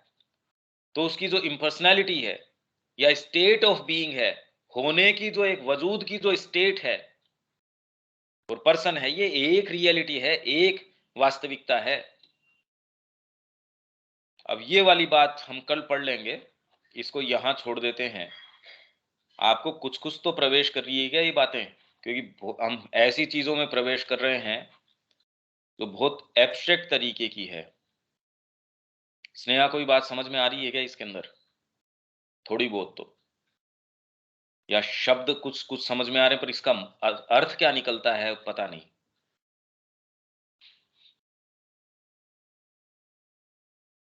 तो उसकी जो इम्पर्सनैलिटी है या स्टेट ऑफ बीइंग है, होने की जो एक वजूद की जो स्टेट है और पर्सन है, ये एक रियलिटी है, एक वास्तविकता है। अब ये वाली बात हम कल पढ़ लेंगे, इसको यहां छोड़ देते हैं। आपको कुछ कुछ तो प्रवेश कर रही है ये बातें, क्योंकि हम ऐसी चीजों में प्रवेश कर रहे हैं जो बहुत एब्स्ट्रैक्ट तरीके की है। स्नेहा, कोई बात समझ में आ रही है क्या इसके अंदर? थोड़ी बहुत तो, या शब्द कुछ कुछ समझ में आ रहे हैं, पर इसका अर्थ क्या निकलता है पता नहीं।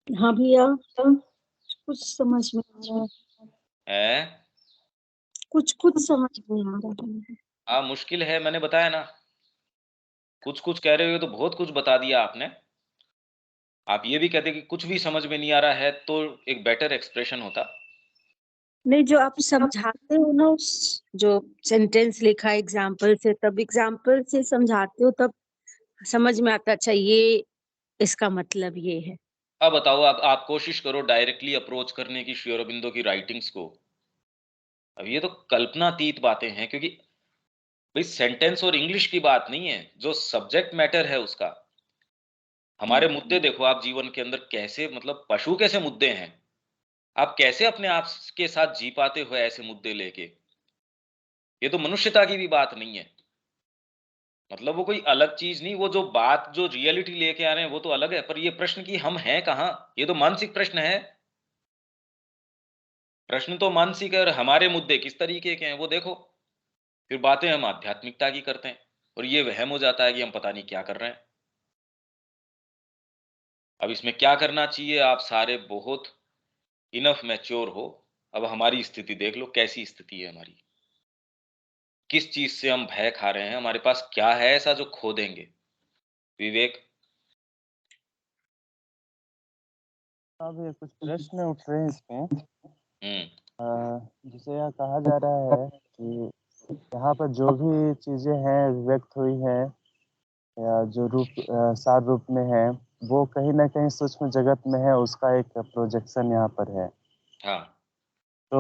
हाँ भैया, कुछ समझ में आ रहा है, है कुछ कुछ समझ में आ रहा है। मुश्किल है, मैंने बताया ना। कुछ कुछ कह रहे हो तो बहुत कुछ बता दिया आपने। आप ये भी कहते कि कुछ भी समझ में नहीं आ रहा है, तो एक बेटर एक्सप्रेशन होता। नहीं, जो आप समझाते हो ना, उस जो सेंटेंस लिखा एग्जाम्पल से, तब एग्जाम्पल से समझाते हो तब समझ में आता, अच्छा ये इसका मतलब ये है। अब बताओ, आप कोशिश करो डायरेक्टली अप्रोच करने की श्री अरबिंदो की राइटिंग्स को। अब ये तो कल्पनातीत बातें हैं, क्योंकि भाई सेंटेंस और इंग्लिश की बात नहीं है, जो सब्जेक्ट मैटर है उसका। हमारे मुद्दे देखो आप जीवन के अंदर कैसे, मतलब पशु कैसे मुद्दे हैं। आप कैसे अपने आप के साथ जी पाते हो ऐसे मुद्दे लेके? ये तो मनुष्यता की भी बात नहीं है। मतलब वो कोई अलग चीज नहीं, वो जो बात जो रियलिटी लेके आ रहे हैं वो तो अलग है, पर ये प्रश्न कि हम हैं कहाँ, ये तो मानसिक प्रश्न है। प्रश्न तो मानसिक है, और हमारे मुद्दे किस तरीके के हैं वो देखो। फिर बातें हम आध्यात्मिकता की करते हैं, और ये वहम हो जाता है कि हम पता नहीं क्या कर रहे हैं। अब इसमें क्या करना चाहिए? आप सारे बहुत इनफ मैच्योर हो। अब हमारी स्थिति देख लो, कैसी स्थिति है हमारी। किस चीज से हम भय खा रहे हैं? हमारे पास क्या है ऐसा जो खो देंगे? विवेक। अब ये कुछ प्रश्न उठ रहे हैं इसमें, हम्म जिसे यह कहा जा रहा है कि यहाँ पर जो भी चीजें हैं व्यक्त हुई हैं, या जो रूप सार रूप में है, वो कहीं ना कहीं सूक्ष्म जगत में है, उसका एक प्रोजेक्शन यहाँ पर है। हाँ। तो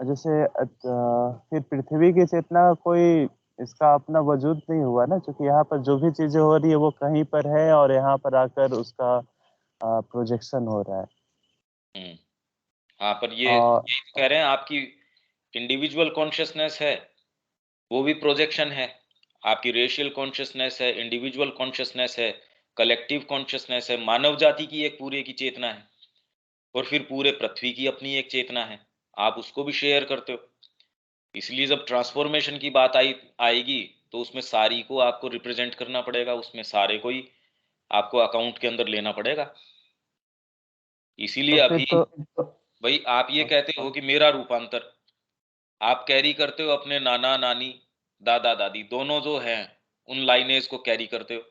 जैसे फिर पृथ्वी की चेतना कोई इसका अपना वजूद नहीं हुआ ना, क्योंकि यहाँ पर जो भी चीजें हो रही है वो कहीं पर है और यहाँ पर आकर उसका प्रोजेक्शन हो रहा है। हम्म हाँ, पर ये और यही तो कह रहे हैं, आपकी इंडिविजुअल कॉन्शियसनेस है, वो भी प्रोजेक्शन है। आपकी रेशियल कॉन्शियसनेस है, इंडिविजुअल कॉन्शियसनेस है, कलेक्टिव कॉन्शियसनेस है, मानव जाति की एक पूरे की चेतना है, और फिर पूरे पृथ्वी की अपनी एक चेतना है। आप उसको भी शेयर करते हो। इसलिए जब ट्रांसफॉर्मेशन की बात आएगी, तो उसमें सारी को आपको रिप्रेजेंट करना पड़ेगा, उसमें सारे को ही आपको अकाउंट के अंदर लेना पड़ेगा। इसीलिए तो फिर अभी तो भाई आप ये कहते हो कि मेरा रूपांतर, आप कैरी करते हो अपने नाना नानी दादा दादी दोनों जो हैं, उन लाइनेज को कैरी करते हो।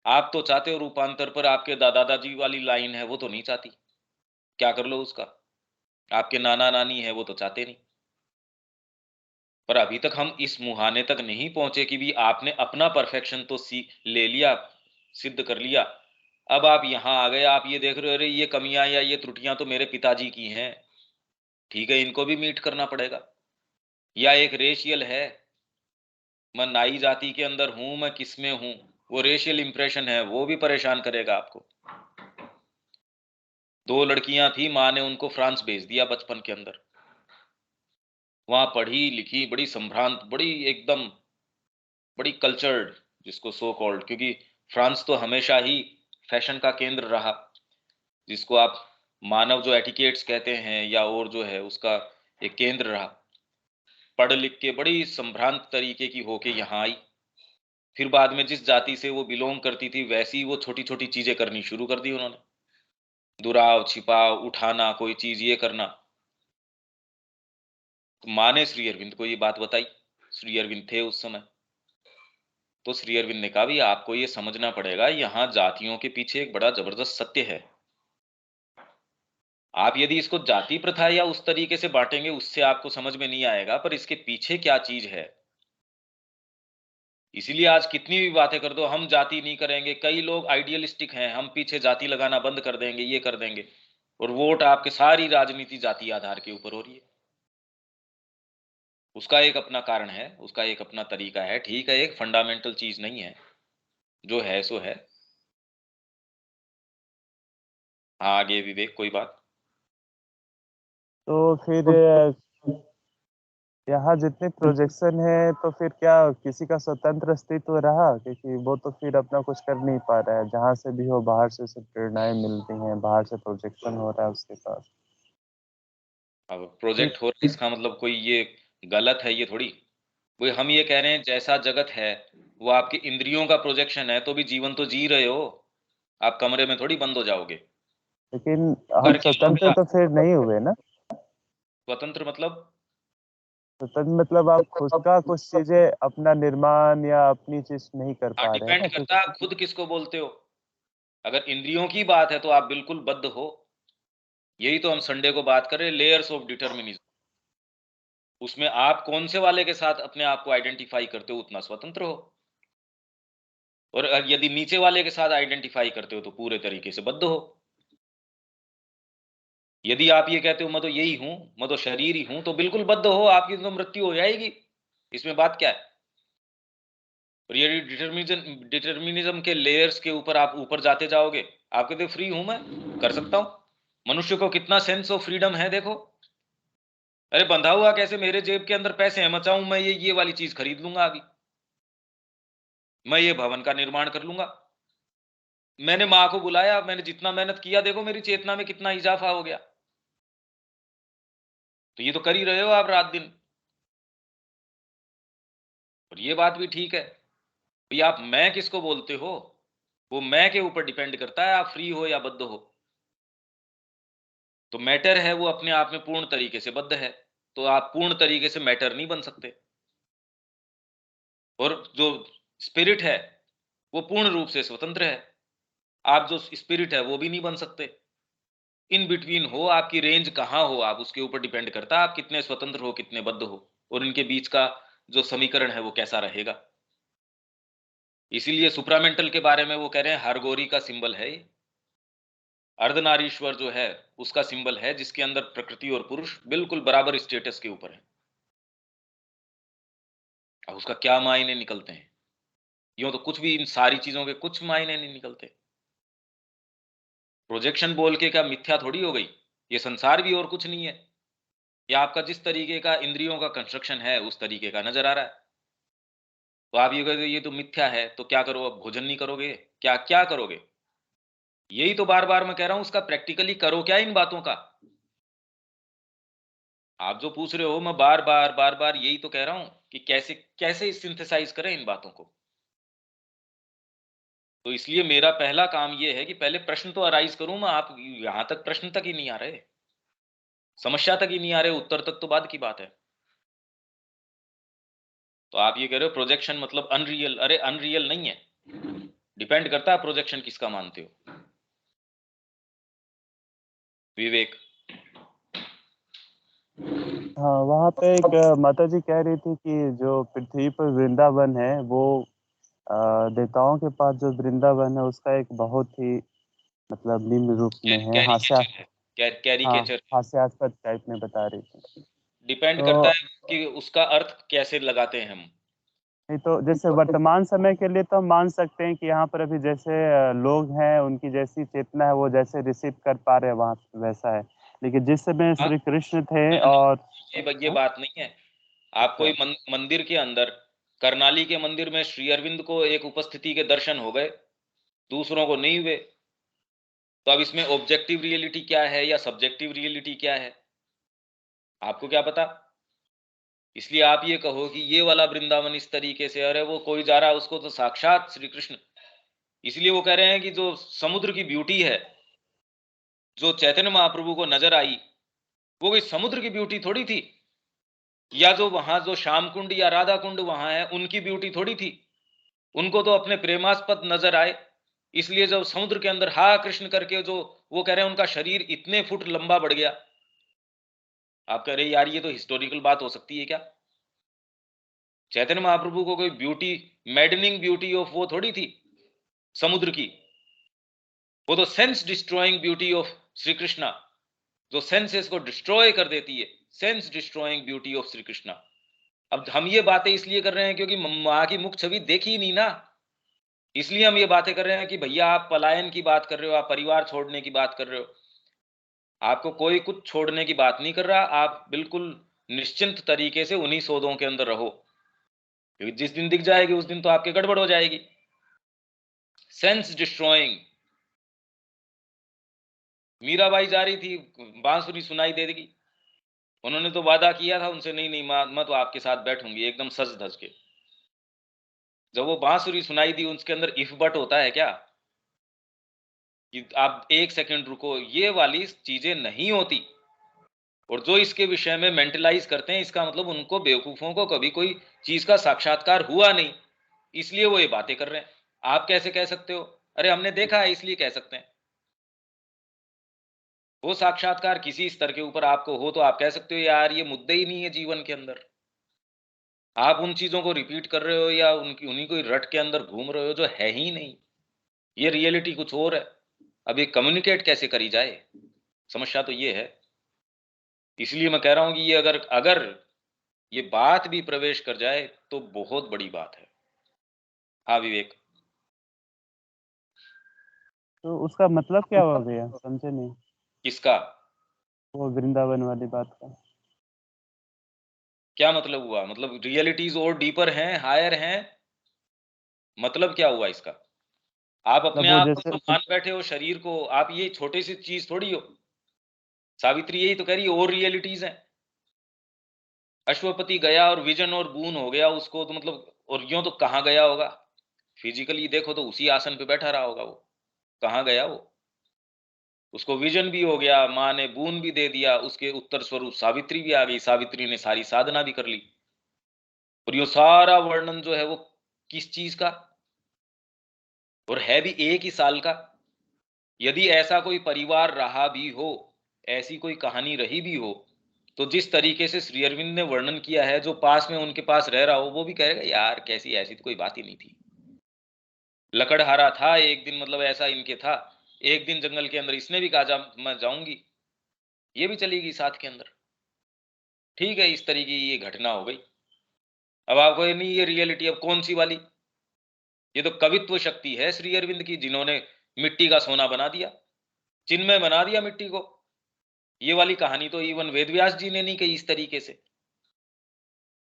आप तो चाहते हो रूपांतर, पर आपके दादा दादी वाली लाइन है वो तो नहीं चाहती। क्या कर लो उसका? आपके नाना नानी है वो तो चाहते नहीं। पर अभी तक हम इस मुहाने तक नहीं पहुंचे कि भी आपने अपना परफेक्शन तो ले लिया, सिद्ध कर लिया। अब आप यहां आ गए, आप ये देख रहे हो, अरे ये कमियां या ये त्रुटियां तो मेरे पिताजी की हैं, ठीक है, इनको भी मीट करना पड़ेगा। या एक रेशियल है, मैं नाई जाति के अंदर हूं, मैं किस में हूं, वो रेशियल इंप्रेशन है, वो भी परेशान करेगा आपको। दो लड़कियां थी, माँ ने उनको फ्रांस भेज दिया बचपन के अंदर। वहां पढ़ी लिखी, बड़ी संभ्रांत, बड़ी एकदम बड़ी कल्चर्ड, जिसको सो कॉल्ड, क्योंकि फ्रांस तो हमेशा ही फैशन का केंद्र रहा, जिसको आप मानव जो एटिकेट्स कहते हैं या और जो है उसका एक केंद्र रहा। पढ़ लिख के बड़ी संभ्रांत तरीके की होके यहाँ आई, फिर बाद में जिस जाति से वो बिलोंग करती थी वैसी वो छोटी छोटी चीजें करनी शुरू कर दी उन्होंने, दुराव छिपाव उठाना, कोई चीज ये करना। तो माँ ने श्री अरविंद को ये बात बताई, श्री अरविंद थे उस समय। तो श्री अरविंद ने कहा भी आपको ये समझना पड़ेगा, यहाँ जातियों के पीछे एक बड़ा जबरदस्त सत्य है। आप यदि इसको जाति प्रथा या उस तरीके से बांटेंगे उससे आपको समझ में नहीं आएगा, पर इसके पीछे क्या चीज है। इसीलिए आज कितनी भी बातें कर दो, हम जाति नहीं करेंगे, कई लोग आइडियलिस्टिक हैं, हम पीछे जाति लगाना बंद कर देंगे, ये कर देंगे, और वोट आपके सारी राजनीति जाति आधार के ऊपर हो रही है। उसका एक अपना कारण है, उसका एक अपना तरीका है, ठीक है, एक फंडामेंटल चीज नहीं है, जो है सो है। हाँ आगे विवेक कोई बात? तो फिर यहाँ जितने प्रोजेक्शन है तो फिर क्या किसी का स्वतंत्र अस्तित्व रहा? क्योंकि वो तो फिर अपना कुछ कर नहीं पा रहा है, जहाँ से भी हो बाहर से उसे प्रेरणाएं मिलती हैं, बाहर से प्रोजेक्शन हो रहा है उसके पास। अब प्रोजेक्ट हो रहा है इसका मतलब कोई ये गलत है, ये थोड़ी कोई हम ये कह रहे हैं जैसा जगत है वो आपकी इंद्रियों का प्रोजेक्शन है, तो भी जीवन तो जी रहे हो, आप कमरे में थोड़ी बंद हो जाओगे। लेकिन हम करके स्वतंत्र तो फिर नहीं हुए ना? स्वतंत्र मतलब स्वतंत्र मतलब आप खुद का कुछ चीजें अपना निर्माण या अपनी चीज नहीं कर पा रहे हैं डिपेंड ना, करता है क्योंकि आप खुद किसको बोलते हो। अगर इंद्रियों की बात है तो आप बिल्कुल बद्ध हो। यही तो हम संडे को बात करें, लेयर्स ऑफ डिटर्मिनिज्म। उसमें आप कौन से वाले के साथ अपने आप को आइडेंटिफाई करते हो उतना स्वतंत्र हो, और यदि नीचे वाले के साथ आइडेंटिफाई करते हो तो पूरे तरीके से बद्ध हो। यदि आप ये कहते हो मैं तो यही हूं, मैं तो शरीर ही हूं, तो बिल्कुल बद्ध हो, आपकी तो मृत्यु हो जाएगी। इसमें बात क्या है? और ये डिटर्मिनिज्म के लेयर्स के ऊपर आप ऊपर जाते जाओगे, आप कहते फ्री हूं, मैं कर सकता हूं। मनुष्य को कितना सेंस ऑफ फ्रीडम है देखो। अरे बंधा हुआ कैसे, मेरे जेब के अंदर पैसे हैं, मैं चाहूं मैं ये वाली चीज खरीद लूंगा, अभी मैं ये भवन का निर्माण कर लूंगा। मैंने माँ को बुलाया, मैंने जितना मेहनत किया, देखो मेरी चेतना में कितना इजाफा हो गया। तो ये तो कर ही रहे हो आप रात दिन। और ये बात भी ठीक है भाई, आप मैं किसको बोलते हो, वो मैं के ऊपर डिपेंड करता है आप फ्री हो या बद्ध हो। तो मैटर है वो अपने आप में पूर्ण तरीके से बद्ध है, तो आप पूर्ण तरीके से मैटर नहीं बन सकते। और जो स्पिरिट है वो पूर्ण रूप से स्वतंत्र है, आप जो स्पिरिट है वो भी नहीं बन सकते। इन बिटवीन हो, आपकी रेंज कहां हो, आप उसके ऊपर डिपेंड करता है आप कितने स्वतंत्र हो, कितने बद्ध हो, और इनके बीच का जो समीकरण है वो कैसा रहेगा। इसीलिए सुप्रामेंटल के बारे में वो कह रहे हैं हरगोरी का सिंबल है ये। अर्धनारीश्वर जो है उसका सिंबल है, जिसके अंदर प्रकृति और पुरुष बिल्कुल बराबर स्टेटस के ऊपर है। अब उसका क्या मायने निकलते हैं, यूं तो कुछ भी, इन सारी चीजों के कुछ मायने नहीं निकलते। प्रोजेक्शन बोल के क्या मिथ्या थोड़ी हो गई, ये संसार भी और कुछ नहीं है। ये आपका जिस तरीके का इंद्रियों का कंस्ट्रक्शन है उस तरीके का नजर आ रहा है। तो आप ये कहते ये तो मिथ्या है, तो क्या करो, अब भोजन नहीं करोगे, क्या क्या करोगे? यही तो बार बार मैं कह रहा हूं, उसका प्रैक्टिकली करो क्या इन बातों का। आप जो पूछ रहे हो, मैं बार बार यही तो कह रहा हूं कि कैसे कैसे सिंथेसाइज करें इन बातों को। तो इसलिए मेरा पहला काम यह है कि पहले प्रश्न तो अराइज करूं मैं, आप यहां तक प्रश्न तक ही नहीं आ रहे, समस्या तक ही नहीं आ रहे, उत्तर तक तो बाद की बात है। तो आप ये कह रहे हो प्रोजेक्शन मतलब अनरियल, अरे अनरियल नहीं है, डिपेंड करता है प्रोजेक्शन किसका मानते हो। विवेक हाँ, वहाँ पे एक माता जी कह रही थी कि जो पृथ्वी पर वृंदावन है वो देवताओं के पास जो वृंदावन है उसका एक बहुत ही मतलब निम्न रूप में है, कैरिकेचर है, हाँ, कैरिकेचर है। हास्यास्पद टाइप में बता रही थी। डिपेंड करता तो है कि उसका अर्थ कैसे लगाते हैं हम। नहीं तो जैसे वर्तमान समय के लिए तो हम मान सकते हैं कि यहाँ पर अभी जैसे लोग हैं उनकी जैसी चेतना है वो जैसे रिसीव कर पा रहे हैं वहाँ वैसा है, लेकिन जिस समय हाँ, श्री कृष्ण थे नहीं, और ये हाँ, बात नहीं है। आप कोई अच्छा, मंदिर के अंदर, करनाली के मंदिर में श्री अरविंद को एक उपस्थिति के दर्शन हो गए, दूसरों को नहीं हुए। तो अब इसमें ऑब्जेक्टिव रियलिटी क्या है या सब्जेक्टिव रियलिटी क्या है, आपको क्या पता। इसलिए आप ये कहो कि ये वाला वृंदावन इस तरीके से, अरे वो कोई जा रहा है उसको तो साक्षात श्री कृष्ण, इसलिए वो कह रहे हैं कि जो समुद्र की ब्यूटी है, जो चैतन्य महाप्रभु को नजर आई, वो कोई समुद्र की ब्यूटी थोड़ी थी, या जो वहां जो श्याम कुंड या राधा कुंड वहां है उनकी ब्यूटी थोड़ी थी। उनको तो अपने प्रेमास्पद नजर आए, इसलिए जब समुद्र के अंदर हा कृष्ण करके जो वो कह रहे हैं उनका शरीर इतने फुट लंबा बढ़ गया। आप कह रहे यार ये तो हिस्टोरिकल बात हो सकती है क्या? चैतन्य महाप्रभु को कोई ब्यूटी, मैडनिंग ब्यूटी ऑफ वो थोड़ी थी समुद्र की, वो तो sense destroying beauty of Shri Krishna, जो सेंसेस को डिस्ट्रॉय कर देती है, sense destroying beauty of Shri Krishna. अब हम ये बातें इसलिए कर रहे हैं क्योंकि मां की मुख छवि देखी ही नहीं ना, इसलिए हम ये बातें कर रहे हैं कि भैया आप पलायन की बात कर रहे हो, आप परिवार छोड़ने की बात कर रहे हो। आपको कोई कुछ छोड़ने की बात नहीं कर रहा, आप बिल्कुल निश्चिंत तरीके से उन्हीं सौदों के अंदर रहो, क्योंकि जिस दिन दिख जाएगी उस दिन तो आपके गड़बड़ हो जाएगी। Sense destroying. मीराबाई जा रही थी, बांसुरी सुनाई दे देगी, उन्होंने तो वादा किया था उनसे, नहीं नहीं मैं तो आपके साथ बैठूंगी, एकदम सज धज के। जब वो बांसुरी सुनाई दी, उसके अंदर इफ बट होता है क्या कि आप एक सेकंड रुको, ये वाली चीजें नहीं होती। और जो इसके विषय में मेंटलाइज करते हैं, इसका मतलब उनको बेवकूफों को कभी कोई चीज का साक्षात्कार हुआ नहीं, इसलिए वो ये बातें कर रहे हैं। आप कैसे कह सकते हो? अरे हमने देखा है इसलिए कह सकते हैं। वो साक्षात्कार किसी स्तर के ऊपर आपको हो तो आप कह सकते हो यार ये मुद्दे ही नहीं है जीवन के अंदर। आप उन चीजों को रिपीट कर रहे हो या उनकी उन्हीं को रट के अंदर घूम रहे हो जो है ही नहीं। ये रियलिटी कुछ और है। अब ये कम्युनिकेट कैसे करी जाए, समस्या तो ये है। इसलिए मैं कह रहा हूं कि ये अगर अगर ये बात भी प्रवेश कर जाए तो बहुत बड़ी बात है। हाँ विवेक। तो उसका मतलब क्या हुआ भैया, समझे नहीं। किसका? वो वृंदावन वाली बात का क्या मतलब हुआ? मतलब रियलिटीज और डीपर हैं, हायर हैं, मतलब क्या हुआ इसका? आप अपने मतलब वो आप को जैसे सम्मान बैठे हो, शरीर को, आप ये छोटी सी चीज थोड़ी हो। सावित्री यही तो कह रही है, और रियलिटीज हैं। अश्वपति गया और विजन और बून हो गया उसको, तो मतलब और यूं तो कहाँ गया होगा? फिजिकली देखो तो उसी आसन पे बैठा रहा होगा, वो कहाँ गया वो? उसको विजन भी हो गया, माँ ने बून भी दे दिया, उसके उत्तर स्वरूप सावित्री भी आ गई, सावित्री ने सारी साधना भी कर ली। और ये सारा वर्णन जो है वो किस चीज का, और है भी एक ही साल का। यदि ऐसा कोई परिवार रहा भी हो, ऐसी कोई कहानी रही भी हो, तो जिस तरीके से श्री अरविंद ने वर्णन किया है, जो पास में उनके पास रह रहा हो वो भी कहेगा यार कैसी, ऐसी तो कोई बात ही नहीं थी। लकड़हारा था एक दिन, मतलब ऐसा इनके था। एक दिन जंगल के अंदर इसने भी कहा जा मैं जाऊंगी, ये भी चली गई साथ के अंदर। ठीक है, इस तरीके की ये घटना हो गई। अब आपको ये नहीं, ये रियलिटी अब कौन सी वाली? ये तो कवित्व शक्ति है श्री अरविंद की, जिन्होंने मिट्टी का सोना बना दिया, चिन्मय बना दिया मिट्टी को। ये वाली कहानी तो इवन वेद व्यास जी ने नहीं कही इस तरीके से।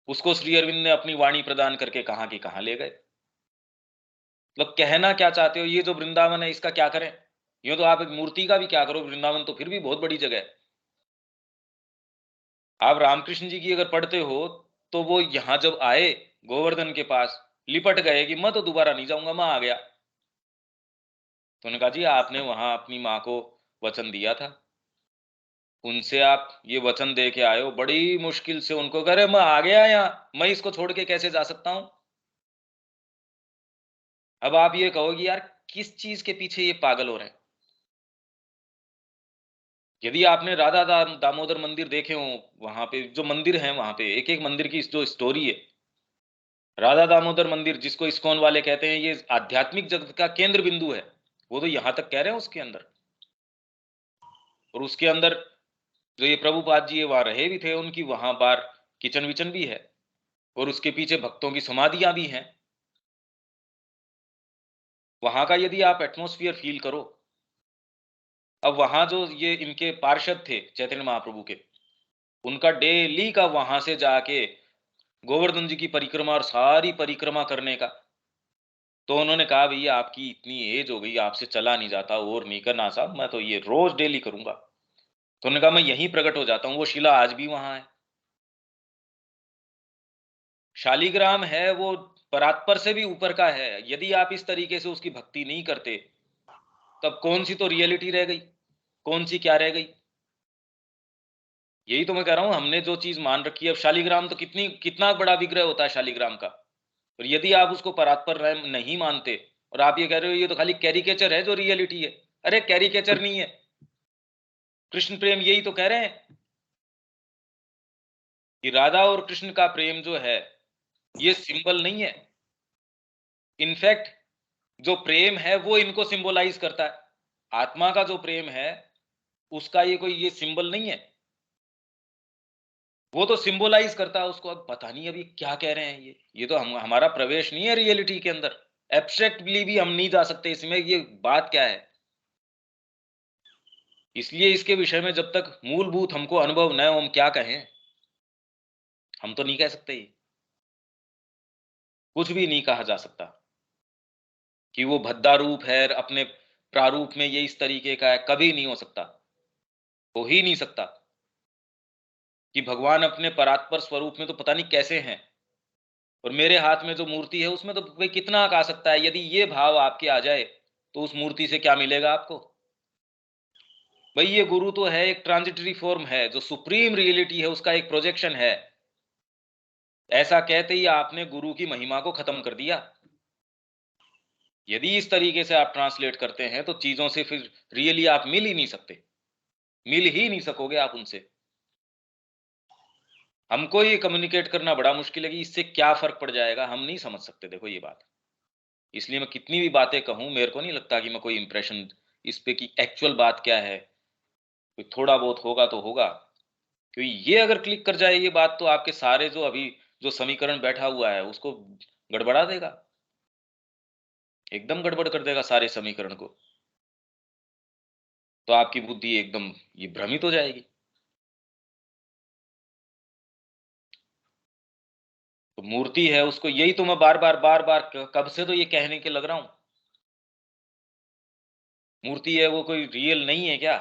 उसको श्री अरविंद ने अपनी वाणी प्रदान करके कहां की कहां ले गए। मतलब कहना क्या चाहते हो? ये जो वृंदावन है इसका क्या करें? यूं तो आप एक मूर्ति का भी क्या करो, वृंदावन तो फिर भी बहुत बड़ी जगह है। आप रामकृष्ण जी की अगर पढ़ते हो तो वो यहां जब आए गोवर्धन के पास, लिपट गए कि मैं तो दोबारा नहीं जाऊंगा, मैं आ गया। तो उन्होंने कहा जी आपने वहां अपनी माँ को वचन दिया था, उनसे आप ये वचन दे के आए हो, बड़ी मुश्किल से उनको कह रहे मैं आ गया यहाँ, मैं इसको छोड़ के कैसे जा सकता हूं? अब आप ये कहोगे यार किस चीज के पीछे ये पागल हो रहे हैं? यदि आपने राधा दामोदर मंदिर देखे हो, वहां पे जो मंदिर है, वहां पे एक एक मंदिर की जो स्टोरी है। राधा दामोदर मंदिर जिसको इस्कॉन वाले कहते हैं ये आध्यात्मिक जगत का केंद्र बिंदु है, वो तो यहां तक कह रहे हैं उसके अंदर। और उसके अंदर जो ये प्रभुपाद जी है वहां रहे भी थे, उनकी वहां बार किचन विचन भी है, और उसके पीछे भक्तों की समाधियां भी हैं। वहां का यदि आप एटमोस्फियर फील करो। अब वहां जो ये इनके पार्षद थे चैतन्य महाप्रभु के, उनका डेली का वहां से जाके गोवर्धन जी की परिक्रमा और सारी परिक्रमा करने का। तो उन्होंने कहा भैया आपकी इतनी एज हो गई, आपसे चला नहीं जाता, और नहीं करना साहब, मैं तो ये रोज डेली करूंगा। तो उन्होंने कहा मैं यहीं प्रकट हो जाता हूँ, वो शिला आज भी वहां है। शालिग्राम है वो परात्पर से भी ऊपर का है। यदि आप इस तरीके से उसकी भक्ति नहीं करते, तब कौन सी तो रियलिटी रह गई, कौन सी क्या रह गई? यही तो मैं कह रहा हूं, हमने जो चीज मान रखी है। अब शालिग्राम तो कितना बड़ा विग्रह होता है शालिग्राम का, और यदि आप उसको परात्पर नहीं मानते और आप ये कह रहे हो ये तो खाली कैरिकेचर है जो रियलिटी है, अरे कैरिकेचर नहीं है। कृष्ण प्रेम यही तो कह रहे हैं कि राधा और कृष्ण का प्रेम जो है ये सिंबल नहीं है। इनफैक्ट जो प्रेम है वो इनको सिंबलाइज करता है। आत्मा का जो प्रेम है उसका ये सिंबल नहीं है, वो तो सिंबलाइज करता है उसको। अब पता नहीं अभी क्या कह रहे हैं ये तो हमारा प्रवेश नहीं है रियलिटी के अंदर। एब्स्ट्रैक्टली भी हम नहीं जा सकते इसमें, ये बात क्या है। इसलिए इसके विषय में जब तक मूलभूत हमको अनुभव न हो, हम क्या कहें, हम तो नहीं कह सकते। ये कुछ भी नहीं कहा जा सकता कि वो भद्दा रूप है, अपने प्रारूप में ये इस तरीके का है, कभी नहीं हो सकता, हो ही नहीं सकता। कि भगवान अपने परात्पर स्वरूप में तो पता नहीं कैसे हैं, और मेरे हाथ में जो मूर्ति है उसमें तो भाई कितना आ सकता है। यदि ये भाव आपके आ जाए तो उस मूर्ति से क्या मिलेगा आपको? भाई ये गुरु तो है, एक ट्रांजिटरी फॉर्म है, जो सुप्रीम रियलिटी है उसका एक प्रोजेक्शन है। ऐसा कहते ही आपने गुरु की महिमा को खत्म कर दिया। यदि इस तरीके से आप ट्रांसलेट करते हैं तो चीजों से फिर रियली आप मिल ही नहीं सकते, मिल ही नहीं सकोगे आप उनसे। हमको ये कम्युनिकेट करना बड़ा मुश्किल है कि इससे क्या फर्क पड़ जाएगा, हम नहीं समझ सकते। देखो ये बात, इसलिए मैं कितनी भी बातें कहूं, मेरे को नहीं लगता कि मैं कोई इंप्रेशन इस पे की एक्चुअल बात क्या है, कोई थोड़ा बहुत होगा तो होगा। क्योंकि ये अगर क्लिक कर जाए ये बात, तो आपके सारे जो अभी जो समीकरण बैठा हुआ है उसको गड़बड़ा देगा, एकदम गड़बड़ कर देगा सारे समीकरण को। तो आपकी बुद्धि एकदम ये भ्रमित हो जाएगी। तो मूर्ति है उसको, यही तो मैं बार बार कब से तो ये कहने के लग रहा हूं, मूर्ति है वो कोई रियल नहीं है क्या?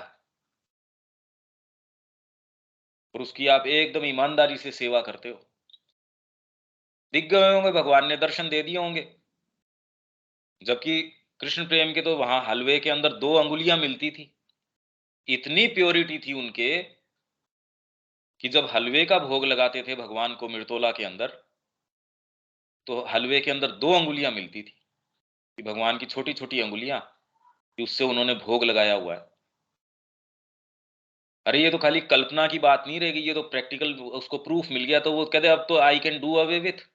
और उसकी आप एकदम ईमानदारी से सेवा करते हो। दिख गए होंगे, भगवान ने दर्शन दे दिए होंगे। जबकि कृष्ण प्रेम के तो वहां हलवे के अंदर 2 अंगुलियां मिलती थी। इतनी प्योरिटी थी उनके कि जब हलवे का भोग लगाते थे भगवान को मिर्तोला के अंदर, तो हलवे के अंदर 2 अंगुलियां मिलती थी, कि भगवान की छोटी छोटी अंगुलियां, कि उससे उन्होंने भोग लगाया हुआ है। अरे ये तो खाली कल्पना की बात नहीं रहेगी, ये तो प्रैक्टिकल उसको प्रूफ मिल गया। तो वो कहते अब तो I can do away with,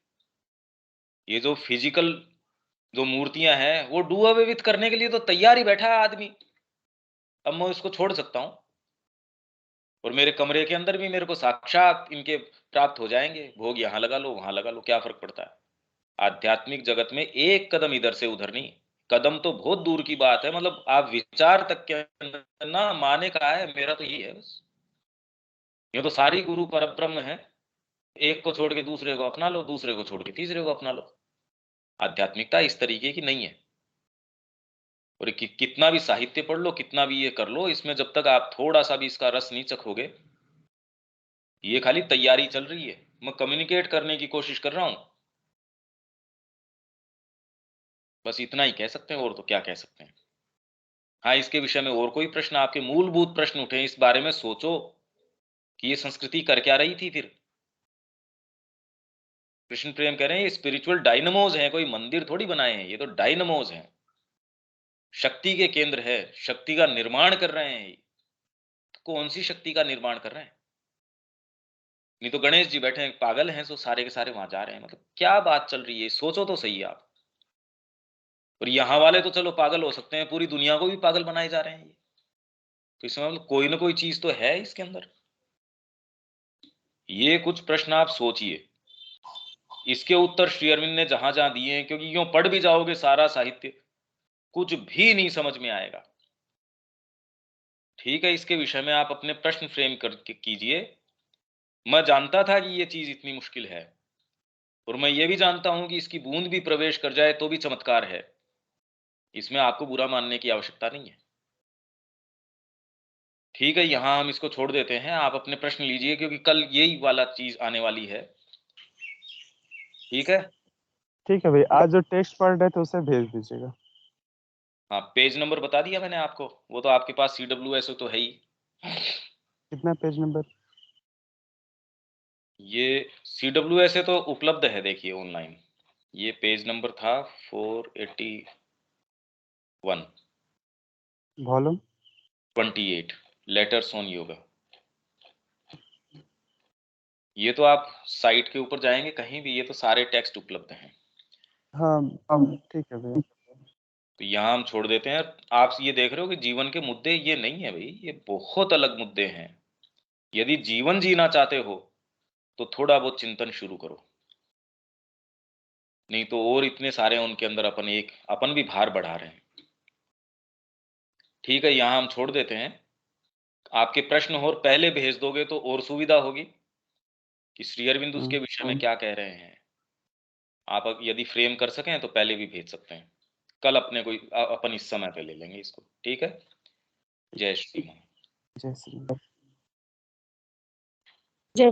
ये जो फिजिकल जो मूर्तियां हैं वो डू अवे विथ करने के लिए तो तैयार ही बैठा है आदमी। अब मैं इसको छोड़ सकता हूं, और मेरे कमरे के अंदर भी मेरे को साक्षात इनके प्राप्त हो जाएंगे। भोग यहां लगा लो वहां लगा लो, क्या फर्क पड़ता है। आध्यात्मिक जगत में एक कदम इधर से उधर नहीं, कदम तो बहुत दूर की बात है। मतलब आप विचार तक के अंदर ना माने का है, मेरा तो यही है बस। ये तो सारी गुरु परब्रह्म है, एक को छोड़ के दूसरे को अपना लो, दूसरे को छोड़ के तीसरे को अपना लो। आध्यात्मिकता इस तरीके की नहीं है। और कितना भी साहित्य पढ़ लो, कितना भी ये कर लो, इसमें जब तक आप थोड़ा सा भी इसका रस नहीं चखोगे, ये खाली तैयारी चल रही है। मैं कम्युनिकेट करने की कोशिश कर रहा हूं, बस इतना ही कह सकते हैं, और तो क्या कह सकते हैं। हाँ, इसके विषय में और कोई प्रश्न, आपके मूलभूत प्रश्न उठे, इस बारे में सोचो कि ये संस्कृति कर क्या रही थी फिर। कृष्ण प्रेम कह रहे हैं ये स्पिरिचुअल डायनमोज हैं, कोई मंदिर थोड़ी बनाए हैं, ये तो डायनमोज हैं, शक्ति के केंद्र है, शक्ति का निर्माण कर रहे हैं। तो कौन सी शक्ति का निर्माण कर रहे हैं? नहीं तो गणेश जी बैठे हैं पागल हैं, सो सारे के सारे वहां जा रहे हैं। मतलब क्या बात चल रही है, सोचो तो सही आप। और यहाँ वाले तो चलो पागल हो सकते हैं, पूरी दुनिया को भी पागल बनाए जा रहे हैं ये। तो इसमें मतलब कोई ना कोई चीज तो है इसके अंदर। ये कुछ प्रश्न आप सोचिए, इसके उत्तर श्री अरविंद ने जहां जहां दिए हैं, क्योंकि यूं पढ़ भी जाओगे सारा साहित्य कुछ भी नहीं समझ में आएगा। ठीक है, इसके विषय में आप अपने प्रश्न फ्रेम करके कीजिए। मैं जानता था कि ये चीज इतनी मुश्किल है, और मैं ये भी जानता हूं कि इसकी बूंद भी प्रवेश कर जाए तो भी चमत्कार है। इसमें आपको बुरा मानने की आवश्यकता नहीं है। ठीक है, यहां हम इसको छोड़ देते हैं, आप अपने प्रश्न लीजिए, क्योंकि कल यही वाला चीज आने वाली है। ठीक है। ठीक है भाई, आज जो टेक्स्ट पढ़ रहे थे उसे भेज दीजिएगा। हाँ, पेज नंबर बता दिया मैंने आपको, वो तो आपके पास CWSO तो है ही। कितना पेज नंबर? ये CWSA तो उपलब्ध है, देखिए ऑनलाइन। ये पेज नंबर था 481, वॉल्यूम 28, लेटर्स ऑन योगा। ये तो आप साइट के ऊपर जाएंगे कहीं भी, ये तो सारे टेक्स्ट उपलब्ध हैं। हाँ ठीक है भैया। तो यहाँ हम छोड़ देते हैं। आप ये देख रहे हो कि जीवन के मुद्दे ये नहीं है भाई, ये बहुत अलग मुद्दे हैं। यदि जीवन जीना चाहते हो तो थोड़ा बहुत चिंतन शुरू करो, नहीं तो और इतने सारे उनके अंदर अपन भी भार बढ़ा रहे हैं। ठीक है, यहाँ हम छोड़ देते हैं। आपके प्रश्न और पहले भेज दोगे तो और सुविधा होगी कि श्री अरविंद उसके विषय में क्या कह रहे हैं। आप यदि फ्रेम कर सकें तो पहले भी भेज सकते हैं। कल अपन इस समय पे ले लेंगे इसको। ठीक है, जय श्री राम। जय श्री राम। जय